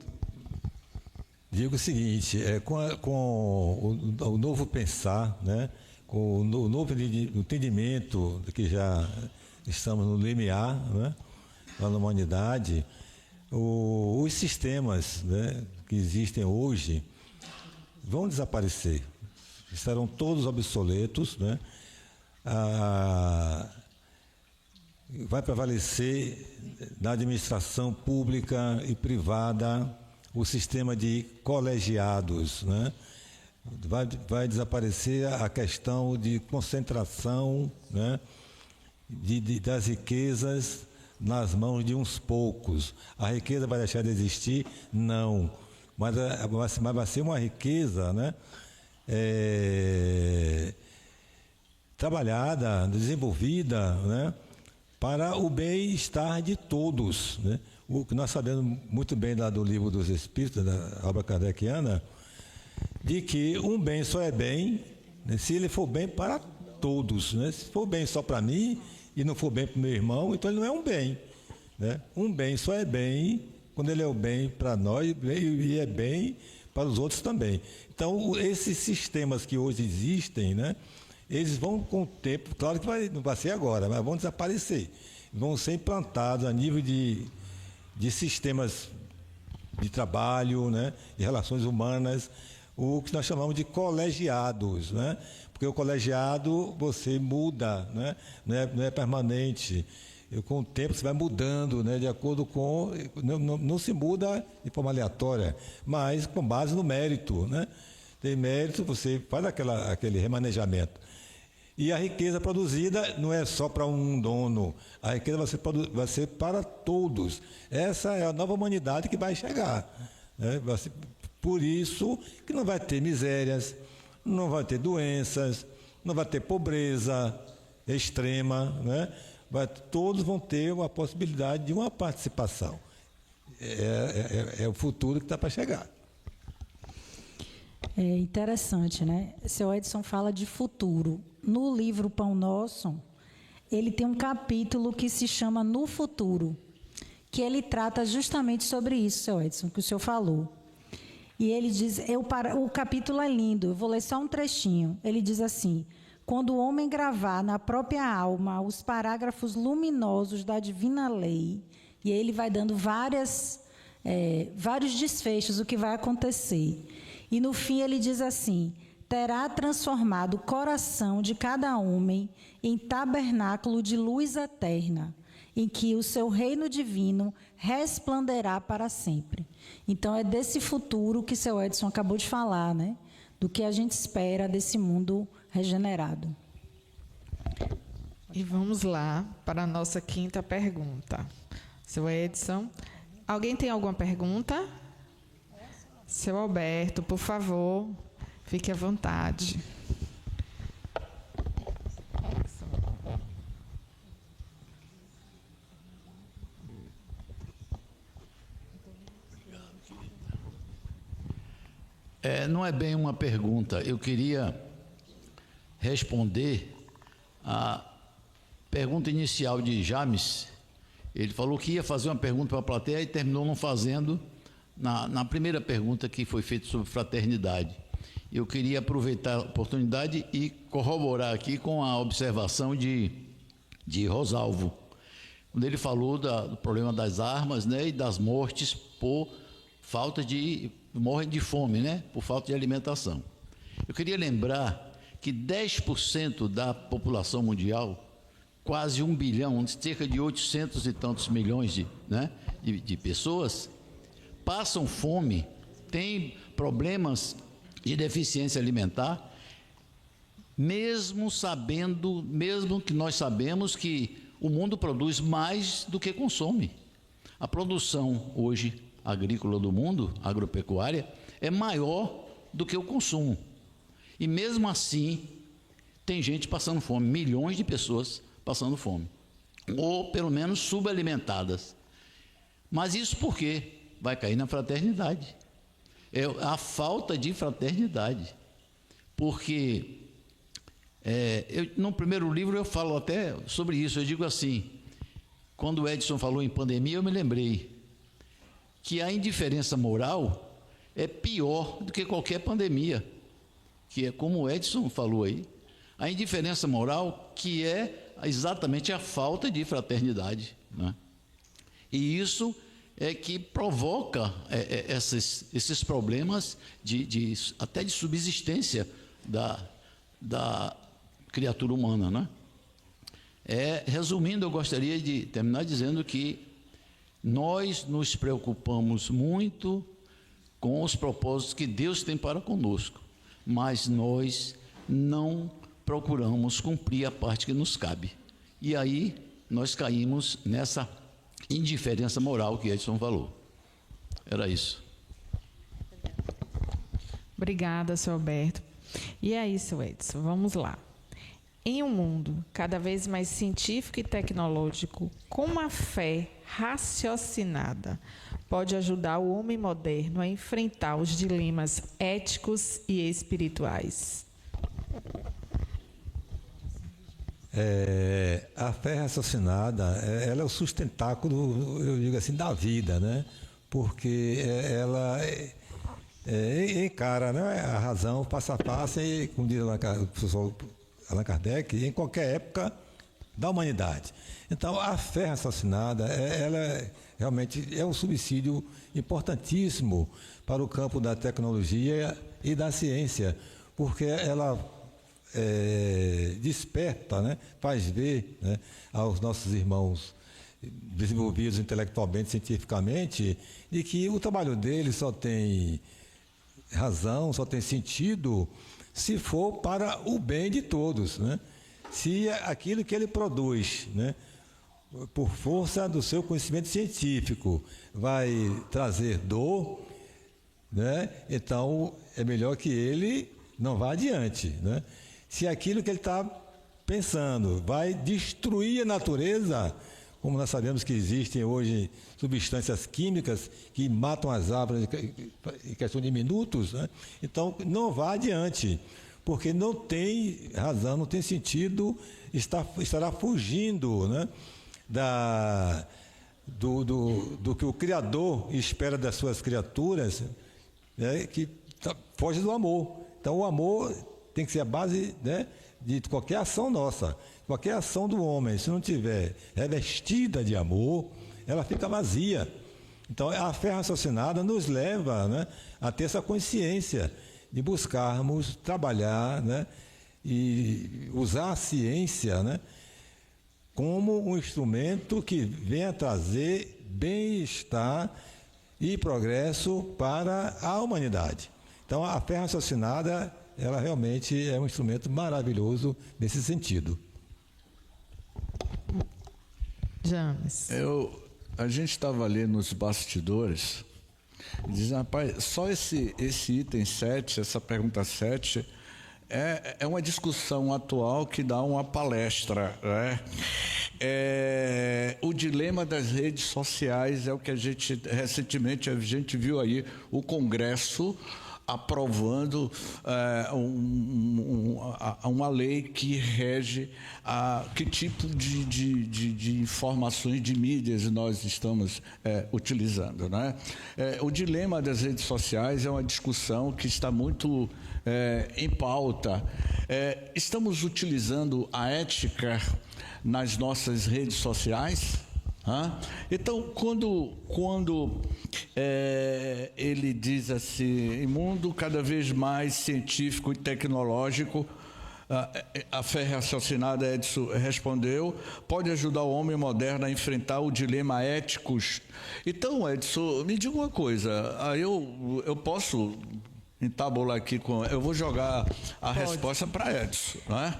digo o seguinte, com o novo pensar, né, com o novo entendimento de que já estamos no limiar, né, na humanidade, os sistemas, né, que existem hoje vão desaparecer, estarão todos obsoletos, né? Vai prevalecer na administração pública e privada o sistema de colegiados, né? Vai desaparecer a questão de concentração, né, das riquezas nas mãos de uns poucos. A riqueza vai deixar de existir? Não. mas vai ser uma riqueza, né? Trabalhada, desenvolvida, né? Para o bem-estar de todos, né? O que nós sabemos muito bem do Livro dos Espíritos, da obra kardeciana, de que um bem só é bem, né, se ele for bem para todos, né? Se for bem só para mim e não for bem para o meu irmão, então ele não é um bem, né? Um bem só é bem quando ele é o bem para nós e é bem para os outros também. Então, esses sistemas que hoje existem, né, eles vão com o tempo, claro que não vai ser agora, mas vão desaparecer. Vão ser implantados a nível de sistemas de trabalho, né, de relações humanas, o que nós chamamos de colegiados, né? Porque o colegiado você muda, né? Não é permanente. Com o tempo você vai mudando, né? De acordo com... Não se muda de forma aleatória, mas com base no mérito, né? Tem mérito, você faz aquele remanejamento. E a riqueza produzida não é só para um dono, a riqueza vai ser para todos. Essa é a nova humanidade que vai chegar, né? Por isso que não vai ter misérias, não vai ter doenças, não vai ter pobreza extrema, né? Todos vão ter a possibilidade de uma participação. É o futuro que está para chegar. É interessante, né? Seu Edson fala de futuro. No livro Pão Nosso, ele tem um capítulo que se chama No Futuro, que ele trata justamente sobre isso, seu Edson, que o senhor falou. E ele diz, o capítulo é lindo, eu vou ler só um trechinho. Ele diz assim: quando o homem gravar na própria alma os parágrafos luminosos da divina lei, e aí ele vai dando vários desfechos, o que vai acontecer. E no fim ele diz assim: terá transformado o coração de cada homem em tabernáculo de luz eterna, em que o seu reino divino resplanderá para sempre. Então, é desse futuro que seu Edson acabou de falar, né? Do que a gente espera desse mundo regenerado. E vamos lá para a nossa quinta pergunta. Seu Edson, alguém tem alguma pergunta? Seu Alberto, por favor, fique à vontade. Não é bem uma pergunta, eu queria responder a pergunta inicial de James. Ele falou que ia fazer uma pergunta para a plateia e terminou não fazendo na primeira pergunta que foi feita sobre fraternidade. Eu queria aproveitar a oportunidade e corroborar aqui com a observação de Rosalvo, quando ele falou do problema das armas, né, e das mortes por falta de... morrem de fome, né, por falta de alimentação. Eu queria lembrar que 10% da população mundial, quase 1 bilhão, cerca de 800 e tantos milhões de pessoas, passam fome, têm problemas de deficiência alimentar, mesmo que nós sabemos que o mundo produz mais do que consome. A produção hoje agrícola do mundo, agropecuária, é maior do que o consumo. E mesmo assim, tem gente passando fome, milhões de pessoas passando fome, ou pelo menos subalimentadas. Mas isso por quê? Vai cair na fraternidade. É a falta de fraternidade. Porque no primeiro livro eu falo até sobre isso. Eu digo assim, quando o Edson falou em pandemia, eu me lembrei que a indiferença moral é pior do que qualquer pandemia, que é como o Edson falou aí, a indiferença moral, que é exatamente a falta de fraternidade, né? E isso é que provoca esses problemas até de subsistência da criatura humana, né? Resumindo, eu gostaria de terminar dizendo que nós nos preocupamos muito com os propósitos que Deus tem para conosco, mas nós não procuramos cumprir a parte que nos cabe. E aí nós caímos nessa indiferença moral que Edson falou. Era isso. Obrigada, seu Alberto. E é isso, Edson. Vamos lá. Em um mundo cada vez mais científico e tecnológico, como a fé raciocinada pode ajudar o homem moderno a enfrentar os dilemas éticos e espirituais? A fé raciocinada, ela é o sustentáculo, eu digo assim, da vida, né? Porque ela encara, né, a razão passo a passo, e, como diz o professor Allan Kardec, em qualquer época da humanidade. Então, a fé raciocinada, ela realmente é um subsídio importantíssimo para o campo da tecnologia e da ciência, porque ela desperta, né, faz ver, né, aos nossos irmãos desenvolvidos intelectualmente, cientificamente, de que o trabalho deles só tem razão, só tem sentido se for para o bem de todos, né? Se aquilo que ele produz, né, por força do seu conhecimento científico, vai trazer dor, né, então é melhor que ele não vá adiante, né? Se aquilo que ele está pensando vai destruir a natureza, como nós sabemos que existem hoje substâncias químicas que matam as árvores em questão de minutos, né? Então não vá adiante, porque não tem razão, não tem sentido, estará fugindo, né, do que o Criador espera das suas criaturas, né, que foge do amor. Então o amor tem que ser a base, né, de qualquer ação nossa, qualquer ação do homem. Se não tiver revestida de amor, ela fica vazia. Então a fé raciocinada nos leva, né, a ter essa consciência de buscarmos trabalhar, né, e usar a ciência, né, como um instrumento que venha trazer bem-estar e progresso para a humanidade. Então a fé raciocinada, ela realmente é um instrumento maravilhoso nesse sentido. James. A gente estava ali nos bastidores, dizendo, rapaz, só esse item 7, essa pergunta 7, é uma discussão atual que dá uma palestra, né? O dilema das redes sociais é o que recentemente a gente viu aí o Congresso aprovando uma lei que rege que tipo de informações de mídias nós estamos utilizando, né? O dilema das redes sociais é uma discussão que está muito em pauta. Estamos utilizando a ética nas nossas redes sociais? Então, quando ele diz assim, em mundo cada vez mais científico e tecnológico, a fé raciocinada, Edson respondeu, pode ajudar o homem moderno a enfrentar o dilema éticos. Então, Edson, me diga uma coisa, eu posso entabular aqui, eu vou jogar a resposta para Edson, não é?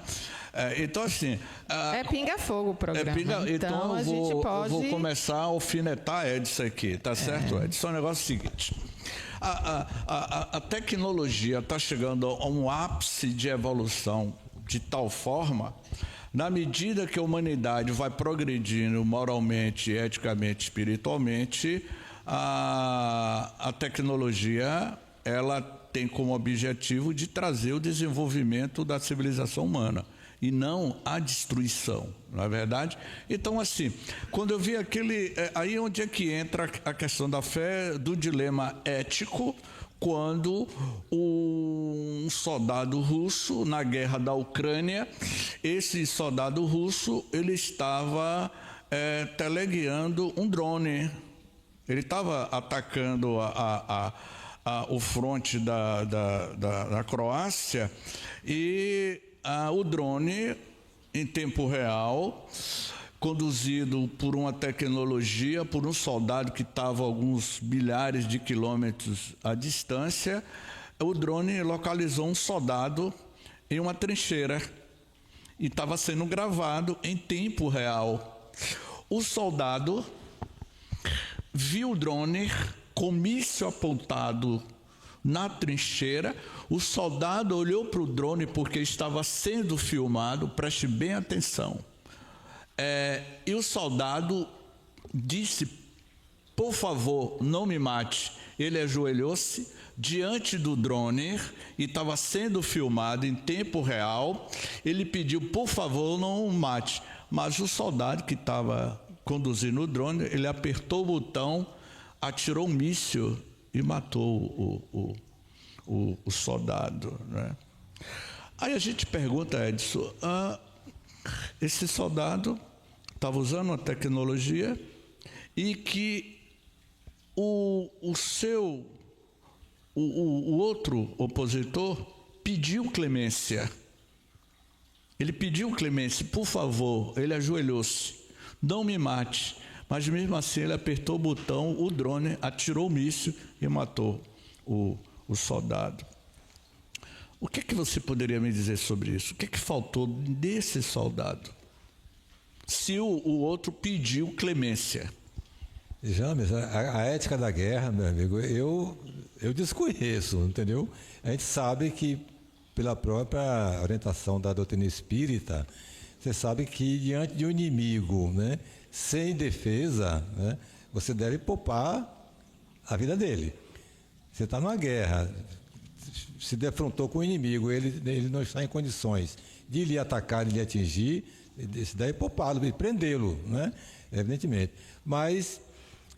Então, assim... é pinga-fogo o programa. Então eu vou começar a alfinetar Edson aqui, tá certo, Edson? O negócio é o seguinte, a tecnologia está chegando a um ápice de evolução de tal forma, na medida que a humanidade vai progredindo moralmente, eticamente, espiritualmente, a tecnologia, ela tem como objetivo de trazer o desenvolvimento da civilização humana e não a destruição, não é verdade? Então, assim, quando eu vi aí onde é que entra a questão da fé, do dilema ético, quando um soldado russo, na guerra da Ucrânia, esse soldado russo, ele estava teleguiando um drone, ele estava atacando o fronte da Croácia, e o drone, em tempo real, conduzido por uma tecnologia, por um soldado que estava a alguns milhares de quilômetros à distância, o drone localizou um soldado em uma trincheira e estava sendo gravado em tempo real. O soldado viu o drone com míssil apontado na trincheira. O soldado olhou para o drone porque estava sendo filmado, preste bem atenção. E o soldado disse: por favor, não me mate. Ele ajoelhou-se diante do drone e estava sendo filmado em tempo real. Ele pediu: por favor, não o mate. Mas o soldado que estava conduzindo o drone, ele apertou o botão, atirou um míssil e matou o soldado, né? Aí a gente pergunta, Edson, esse soldado estava usando uma tecnologia e que o outro opositor pediu clemência. Ele pediu clemência, por favor, ele ajoelhou-se, não me mate. Mas mesmo assim ele apertou o botão, o drone atirou o míssil e matou o soldado. O que é que você poderia me dizer sobre isso? O que é que faltou desse soldado? Se o outro pediu clemência. James, a ética da guerra, meu amigo, eu desconheço, entendeu? A gente sabe que, pela própria orientação da doutrina espírita, você sabe que diante de um inimigo, né, sem defesa, né, você deve poupar a vida dele. Você está numa guerra, se defrontou com o inimigo, ele não está em condições de lhe atacar, de lhe atingir, você deve poupá-lo e prendê-lo, né, evidentemente. Mas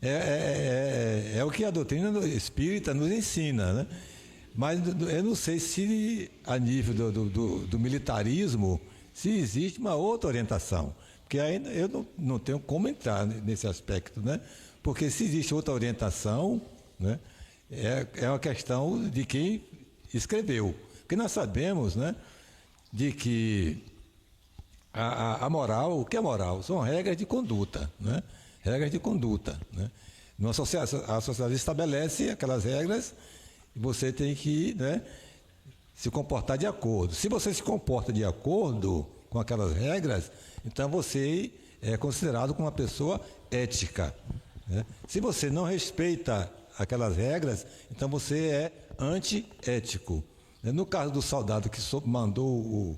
é o que a doutrina espírita nos ensina, né? Mas eu não sei se a nível do militarismo, se existe uma outra orientação, porque ainda eu não tenho como entrar nesse aspecto, né? Porque se existe outra orientação, né, é uma questão de quem escreveu. Porque nós sabemos, né, de que a moral, o que é moral? São regras de conduta, né? Regras de conduta, né? A sociedade estabelece aquelas regras e você tem que, né, se comportar de acordo. Se você se comporta de acordo com aquelas regras, então você é considerado como uma pessoa ética, né? Se você não respeita aquelas regras, então você é antiético. No caso do soldado que mandou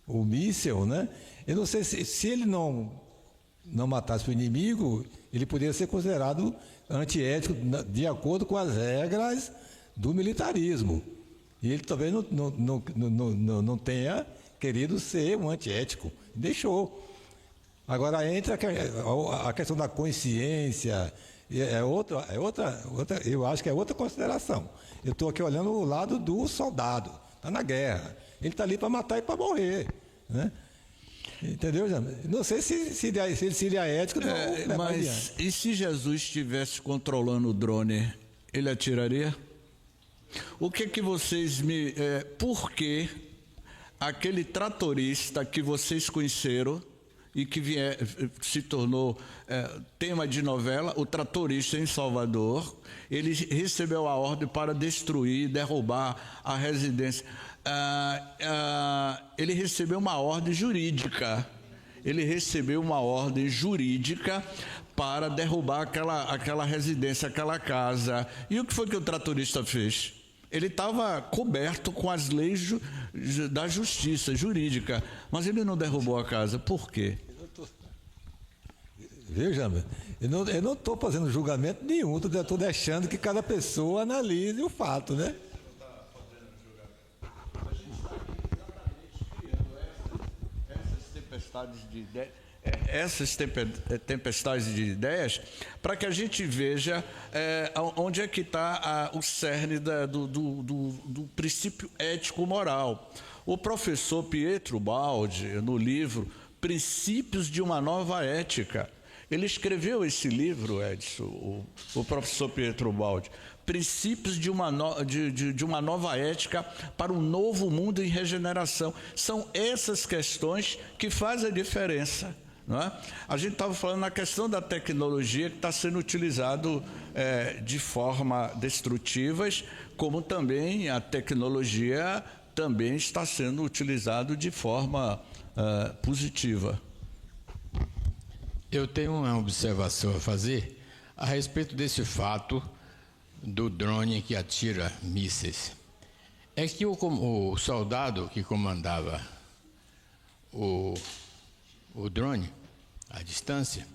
o míssil, né, eu não sei se ele não matasse o inimigo, ele poderia ser considerado antiético de acordo com as regras do militarismo. E ele talvez não tenha querido ser um antiético. Deixou. Agora entra a questão da consciência, eu acho que é outra consideração. Eu estou aqui olhando o lado do soldado, está na guerra. Ele está ali para matar e para morrer, né? Entendeu, Jânio? Não sei se ele seria ético. Mas e se Jesus estivesse controlando o drone, ele atiraria? O que vocês me... por que aquele tratorista que vocês conheceram e que se tornou tema de novela, o tratorista em Salvador, ele recebeu a ordem para destruir, derrubar a residência. Ele recebeu uma ordem jurídica. Ele recebeu uma ordem jurídica para derrubar aquela residência, aquela casa. E o que foi que o tratorista fez? Ele estava coberto com as leis da justiça jurídica, mas ele não derrubou a casa. Por quê? Veja, eu não estou fazendo julgamento nenhum, estou deixando que cada pessoa analise o fato, né? Essas tempestades de ideias, para que a gente veja onde é que está o cerne do princípio ético-moral. O professor Pietro Baldi, no livro Princípios de uma Nova Ética, ele escreveu esse livro, Edson, o professor Pietro Baldi, Princípios de uma Nova Ética para um Novo Mundo em Regeneração. São essas questões que fazem a diferença, não é? A gente estava falando na questão da tecnologia que está sendo utilizado de forma destrutivas, como também a tecnologia também está sendo utilizada de forma positiva. Eu tenho uma observação a fazer a respeito desse fato do drone que atira mísseis. É que o soldado que comandava o drone, à distância,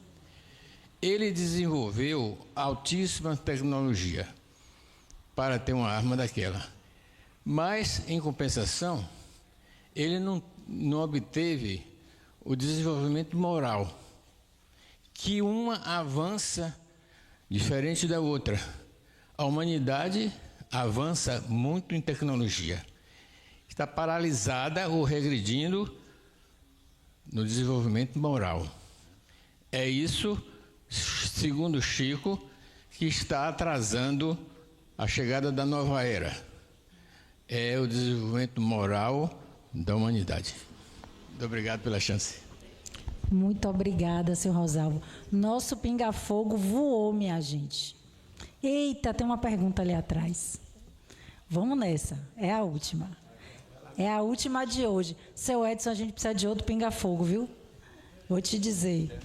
ele desenvolveu altíssima tecnologia para ter uma arma daquela. Mas, em compensação, ele não obteve o desenvolvimento moral, que uma avança diferente da outra. A humanidade avança muito em tecnologia. Está paralisada ou regredindo no desenvolvimento moral. É isso, segundo Chico, que está atrasando a chegada da nova era. É o desenvolvimento moral da humanidade. Muito obrigado pela chance. Muito obrigada, seu Rosalvo. Nosso pinga-fogo voou, minha gente. Eita, tem uma pergunta ali atrás. Vamos nessa, é a última. É a última de hoje. Seu Edson, a gente precisa de outro pinga-fogo, viu? Vou te dizer.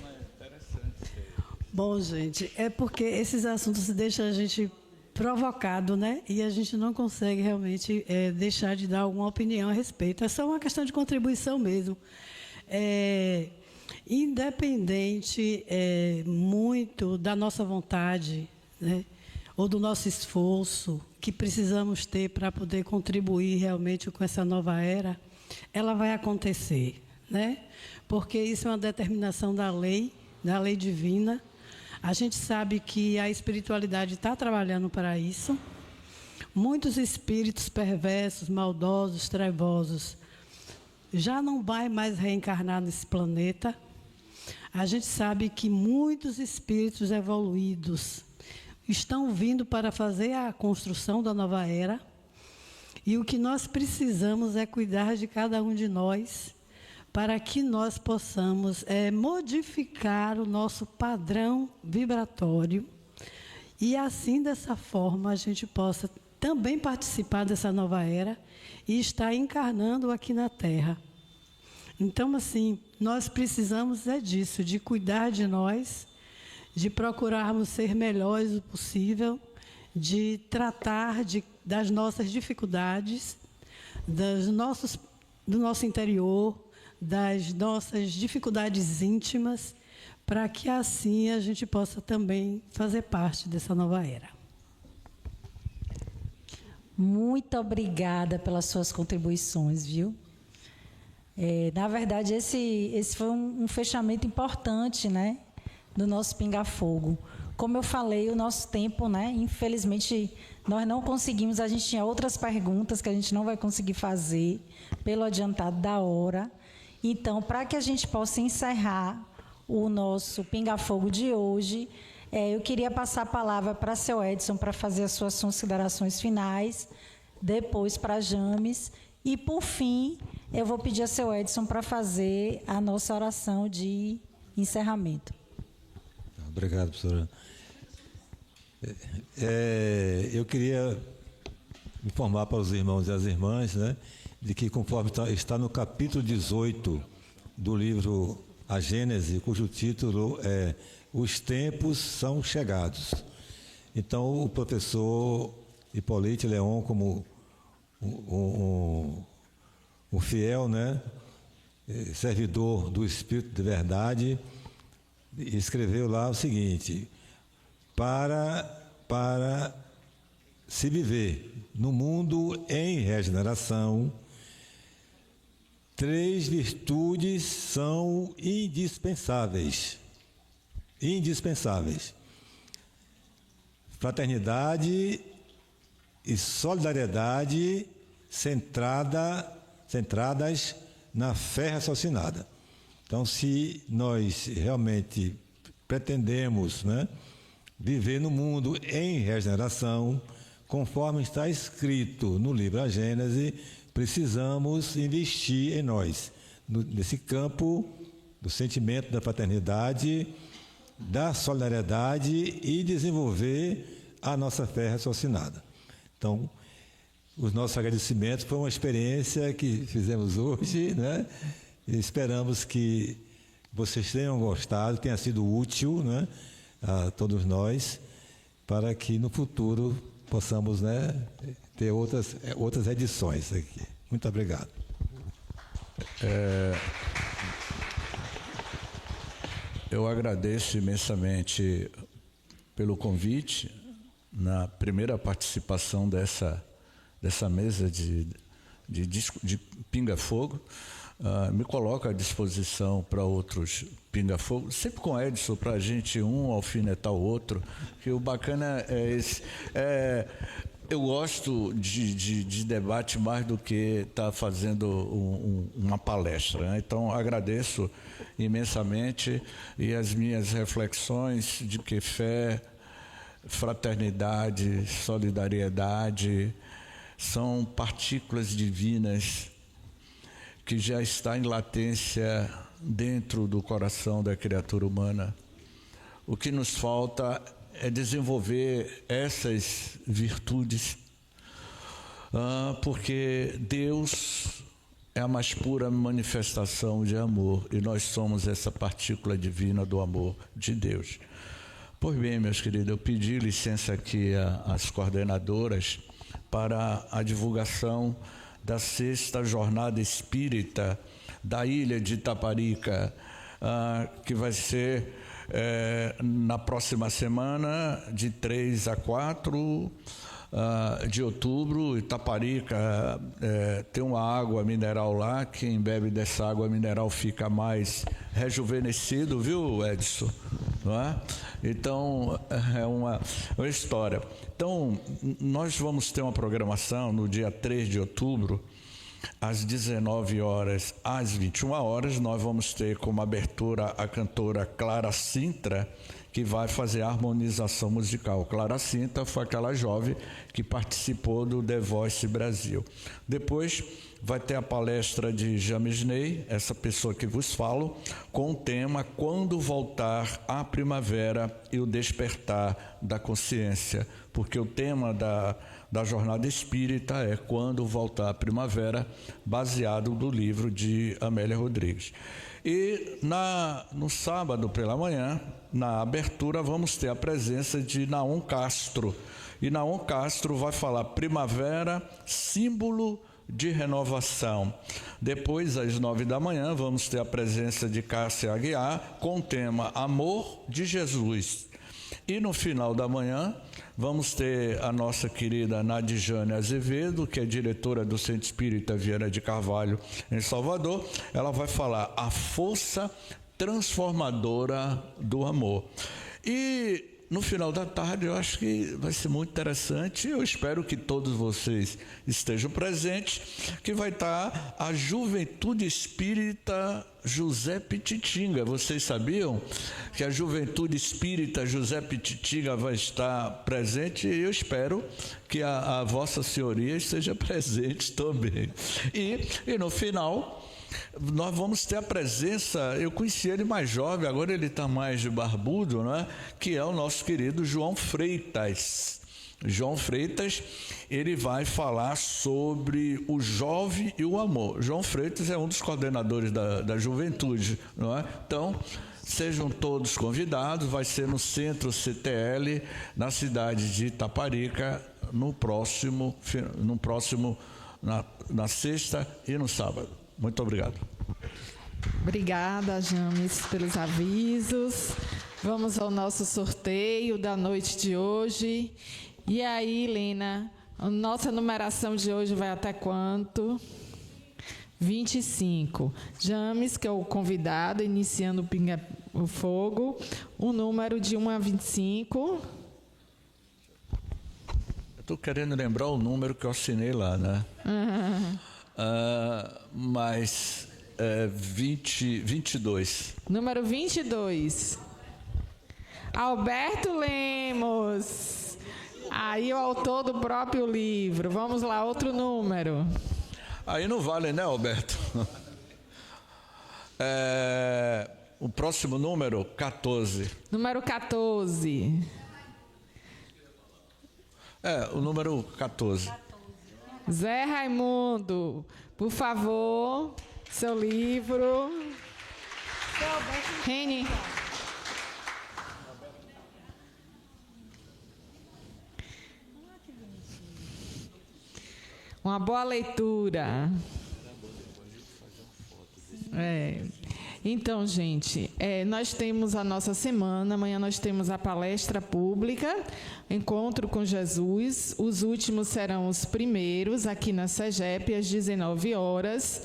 Bom, gente, é porque esses assuntos deixam a gente provocado, né? E a gente não consegue realmente deixar de dar alguma opinião a respeito. É só uma questão de contribuição mesmo. Independente muito da nossa vontade, né? Ou do nosso esforço que precisamos ter para poder contribuir realmente com essa nova era, ela vai acontecer, né? Porque isso é uma determinação da lei divina. A gente sabe que a espiritualidade está trabalhando para isso. Muitos espíritos perversos, maldosos, trevosos, já não vai mais reencarnar nesse planeta. A gente sabe que muitos espíritos evoluídos estão vindo para fazer a construção da nova era. E o que nós precisamos é cuidar de cada um de nós, para que nós possamos modificar o nosso padrão vibratório e assim, dessa forma, a gente possa também participar dessa nova era e estar encarnando aqui na Terra. Então, assim, nós precisamos disso, de cuidar de nós, de procurarmos ser melhores o possível, de tratar das nossas dificuldades, do nosso interior, das nossas dificuldades íntimas, para que assim a gente possa também fazer parte dessa nova era. Muito obrigada pelas suas contribuições, viu? Na verdade, esse foi um fechamento importante, né, do nosso pinga-fogo. Como eu falei, o nosso tempo, né, infelizmente, nós não conseguimos, a gente tinha outras perguntas que a gente não vai conseguir fazer pelo adiantado da hora. Então, para que a gente possa encerrar o nosso pinga-fogo de hoje, eu queria passar a palavra para seu Edson para fazer as suas considerações finais, depois para a James, e, por fim, eu vou pedir a seu Edson para fazer a nossa oração de encerramento. Obrigado, professora. Eu queria informar para os irmãos e as irmãs, né, de que, conforme está no capítulo 18 do livro A Gênese, cujo título é Os Tempos São Chegados. Então, o professor Hipólito Leon, como um fiel, né, servidor do Espírito de Verdade, escreveu lá o seguinte: para se viver no mundo em regeneração, 3 virtudes são indispensáveis. Fraternidade e solidariedade centradas na fé raciocinada. Então, se nós realmente pretendemos, né, viver no mundo em regeneração, conforme está escrito no livro A Gênese, precisamos investir em nós, nesse campo do sentimento da fraternidade, da solidariedade e desenvolver a nossa fé raciocinada. Então, os nossos agradecimentos, foi uma experiência que fizemos hoje, né? E esperamos que vocês tenham gostado, tenha sido útil, né, a todos nós, para que no futuro possamos, né, ter outras edições aqui. Muito obrigado. Eu agradeço imensamente pelo convite na primeira participação dessa mesa de pinga-fogo. Me coloco à disposição para outros pinga-fogo, sempre com Edson, para a gente alfinetar o outro, que o bacana é esse. Eu gosto de debate mais do que estar fazendo uma palestra, né? Então, agradeço imensamente, e as minhas reflexões de que fé, fraternidade, solidariedade são partículas divinas que já está em latência dentro do coração da criatura humana. O que nos falta é desenvolver essas virtudes, porque Deus é a mais pura manifestação de amor e nós somos essa partícula divina do amor de Deus. Pois bem, meus queridos, eu pedi licença aqui às coordenadoras para a divulgação da 6ª Jornada Espírita da Ilha de Itaparica, que vai ser na próxima semana, de 3 a 4 de outubro. Itaparica tem uma água mineral lá, quem bebe dessa água mineral fica mais rejuvenescido, viu, Edson? Não é? Então, é uma história. Então, nós vamos ter uma programação no dia 3 de outubro, às 19 horas às 21 horas, nós vamos ter como abertura a cantora Clara Sintra, que vai fazer a harmonização musical. Clara Sintra foi aquela jovem que participou do The Voice Brasil. Depois vai ter a palestra de James Ney, essa pessoa que vos falo, com o tema Quando Voltar a Primavera e o Despertar da Consciência, porque o tema da Jornada Espírita é Quando Voltar a Primavera, baseado no livro de Amélia Rodrigues. E no sábado pela manhã, na abertura, vamos ter a presença de Naum Castro. E Naum Castro vai falar Primavera, símbolo de renovação. Depois, às 9 da manhã, vamos ter a presença de Cássia Aguiar com o tema Amor de Jesus. E no final da manhã, vamos ter a nossa querida Nadijane Azevedo, que é diretora do Centro Espírita Vieira de Carvalho, em Salvador. Ela vai falar a força transformadora do amor. E no final da tarde, eu acho que vai ser muito interessante. Eu espero que todos vocês estejam presentes, que vai estar a Juventude Espírita José Pititinga. Vocês sabiam que a Juventude Espírita José Pititinga vai estar presente? E eu espero que a Vossa Senhoria esteja presente também. E no final, nós vamos ter a presença, eu conheci ele mais jovem, agora ele está mais de barbudo, né? Que é o nosso querido João Freitas. João Freitas, ele vai falar sobre o jovem e o amor. João Freitas é um dos coordenadores da juventude, não é? Então, sejam todos convidados, vai ser no Centro CTL, na cidade de Itaparica, na sexta e no sábado. Muito obrigado. Obrigada, James, pelos avisos. Vamos ao nosso sorteio da noite de hoje. E aí, Lena, a nossa numeração de hoje vai até quanto? 25. James, que é o convidado, iniciando o fogo, o número de 1 a 25. Estou querendo lembrar o número que eu assinei lá, né? Mas 22. Número 22. Alberto Lemos. Aí o autor do próprio livro. Vamos lá, outro número. Aí não vale, né, Alberto? O próximo número, 14. Número 14. O número 14. Zé Raimundo, por favor, seu livro. Reni. Uma boa leitura. Então, gente, nós temos a nossa semana. Amanhã nós temos a palestra pública, Encontro com Jesus. Os últimos serão os primeiros, aqui na SEGEP, às 19 horas.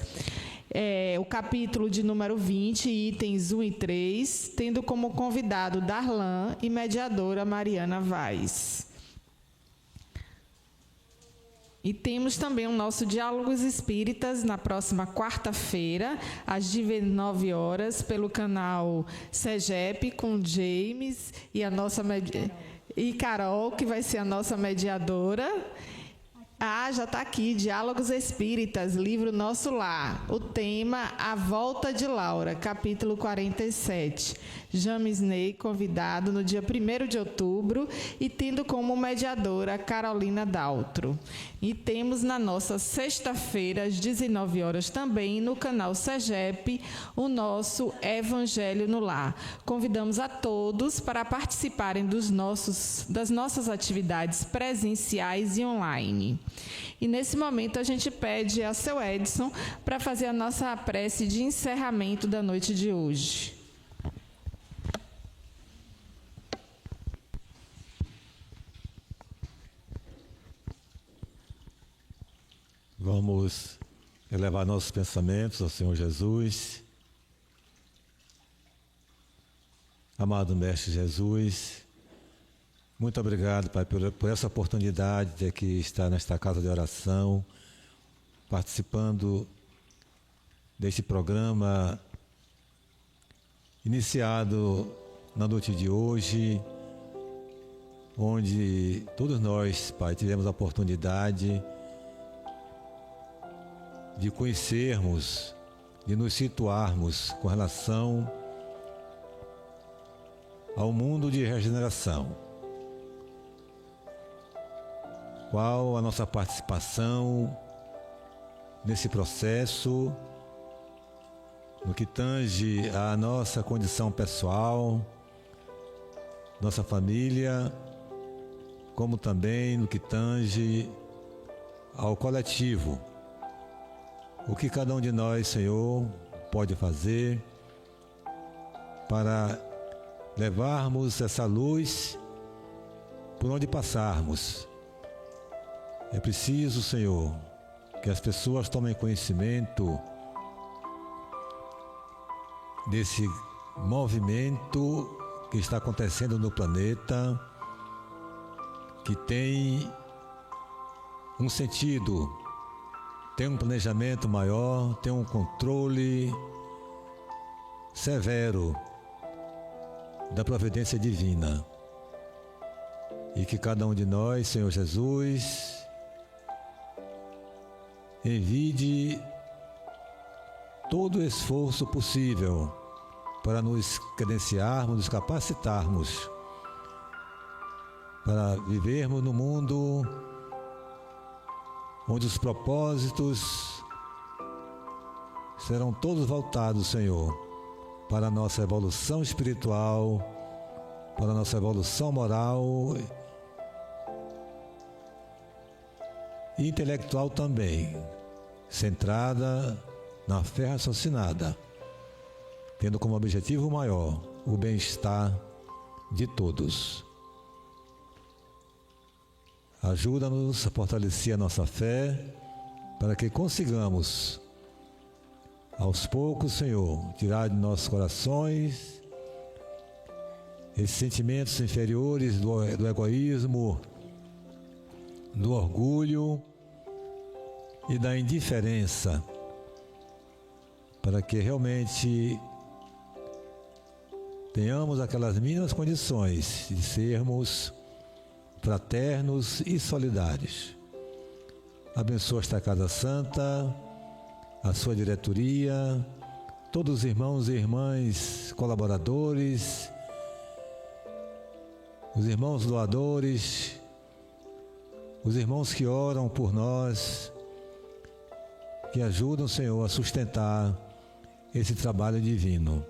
O capítulo de número 20, itens 1 e 3, tendo como convidado Darlan e mediadora Mariana Vaz. E temos também o nosso Diálogos Espíritas na próxima quarta-feira, às 19 horas, pelo canal SEGEP, com James e a nossa e Carol, que vai ser a nossa mediadora. Já está aqui, Diálogos Espíritas, livro Nosso Lar. O tema, A Volta de Laura, capítulo 47. James Ney, convidado no dia 1º de outubro e tendo como mediadora Carolina Daltro. E temos na nossa sexta-feira, às 19 horas também, no canal SEGEP, o nosso Evangelho no Lar. Convidamos a todos para participarem das nossas atividades presenciais e online. E nesse momento a gente pede a seu Edson para fazer a nossa prece de encerramento da noite de hoje. Vamos elevar nossos pensamentos ao Senhor Jesus. Amado Mestre Jesus, muito obrigado, Pai, por essa oportunidade de aqui estar nesta casa de oração, participando deste programa iniciado na noite de hoje, onde todos nós, Pai, tivemos a oportunidade de conhecermos, de nos situarmos com relação ao mundo de regeneração. Qual a nossa participação nesse processo, no que tange à nossa condição pessoal, nossa família, como também no que tange ao coletivo. O que cada um de nós, Senhor, pode fazer para levarmos essa luz por onde passarmos. É preciso, Senhor, que as pessoas tomem conhecimento desse movimento que está acontecendo no planeta, que tem um sentido, tem um planejamento maior, tem um controle severo da providência divina. E que cada um de nós, Senhor Jesus, envie todo o esforço possível para nos credenciarmos, nos capacitarmos para vivermos no mundo onde os propósitos serão todos voltados, Senhor, para a nossa evolução espiritual, para a nossa evolução moral e intelectual também, centrada na fé raciocinada, tendo como objetivo maior o bem-estar de todos. Ajuda-nos a fortalecer a nossa fé, para que consigamos, aos poucos, Senhor, tirar de nossos corações esses sentimentos inferiores do egoísmo, do orgulho e da indiferença, para que realmente tenhamos aquelas mínimas condições de sermos fraternos e solidários. Abençoa esta Casa Santa, a sua diretoria, todos os irmãos e irmãs colaboradores, os irmãos doadores, os irmãos que oram por nós, que ajudam, Senhor, a sustentar esse trabalho divino.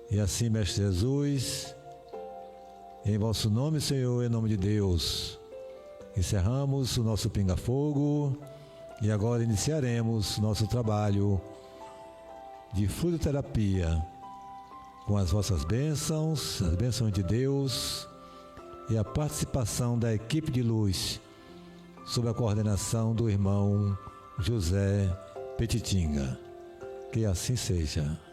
E assim, Mestre Jesus, em vosso nome, Senhor, em nome de Deus, Encerramos o nosso Pinga-Fogo e agora iniciaremos nosso trabalho de fluidoterapia com as vossas bênçãos, as bênçãos de Deus e a participação da equipe de luz sob a coordenação do irmão José Petitinga. Que assim seja.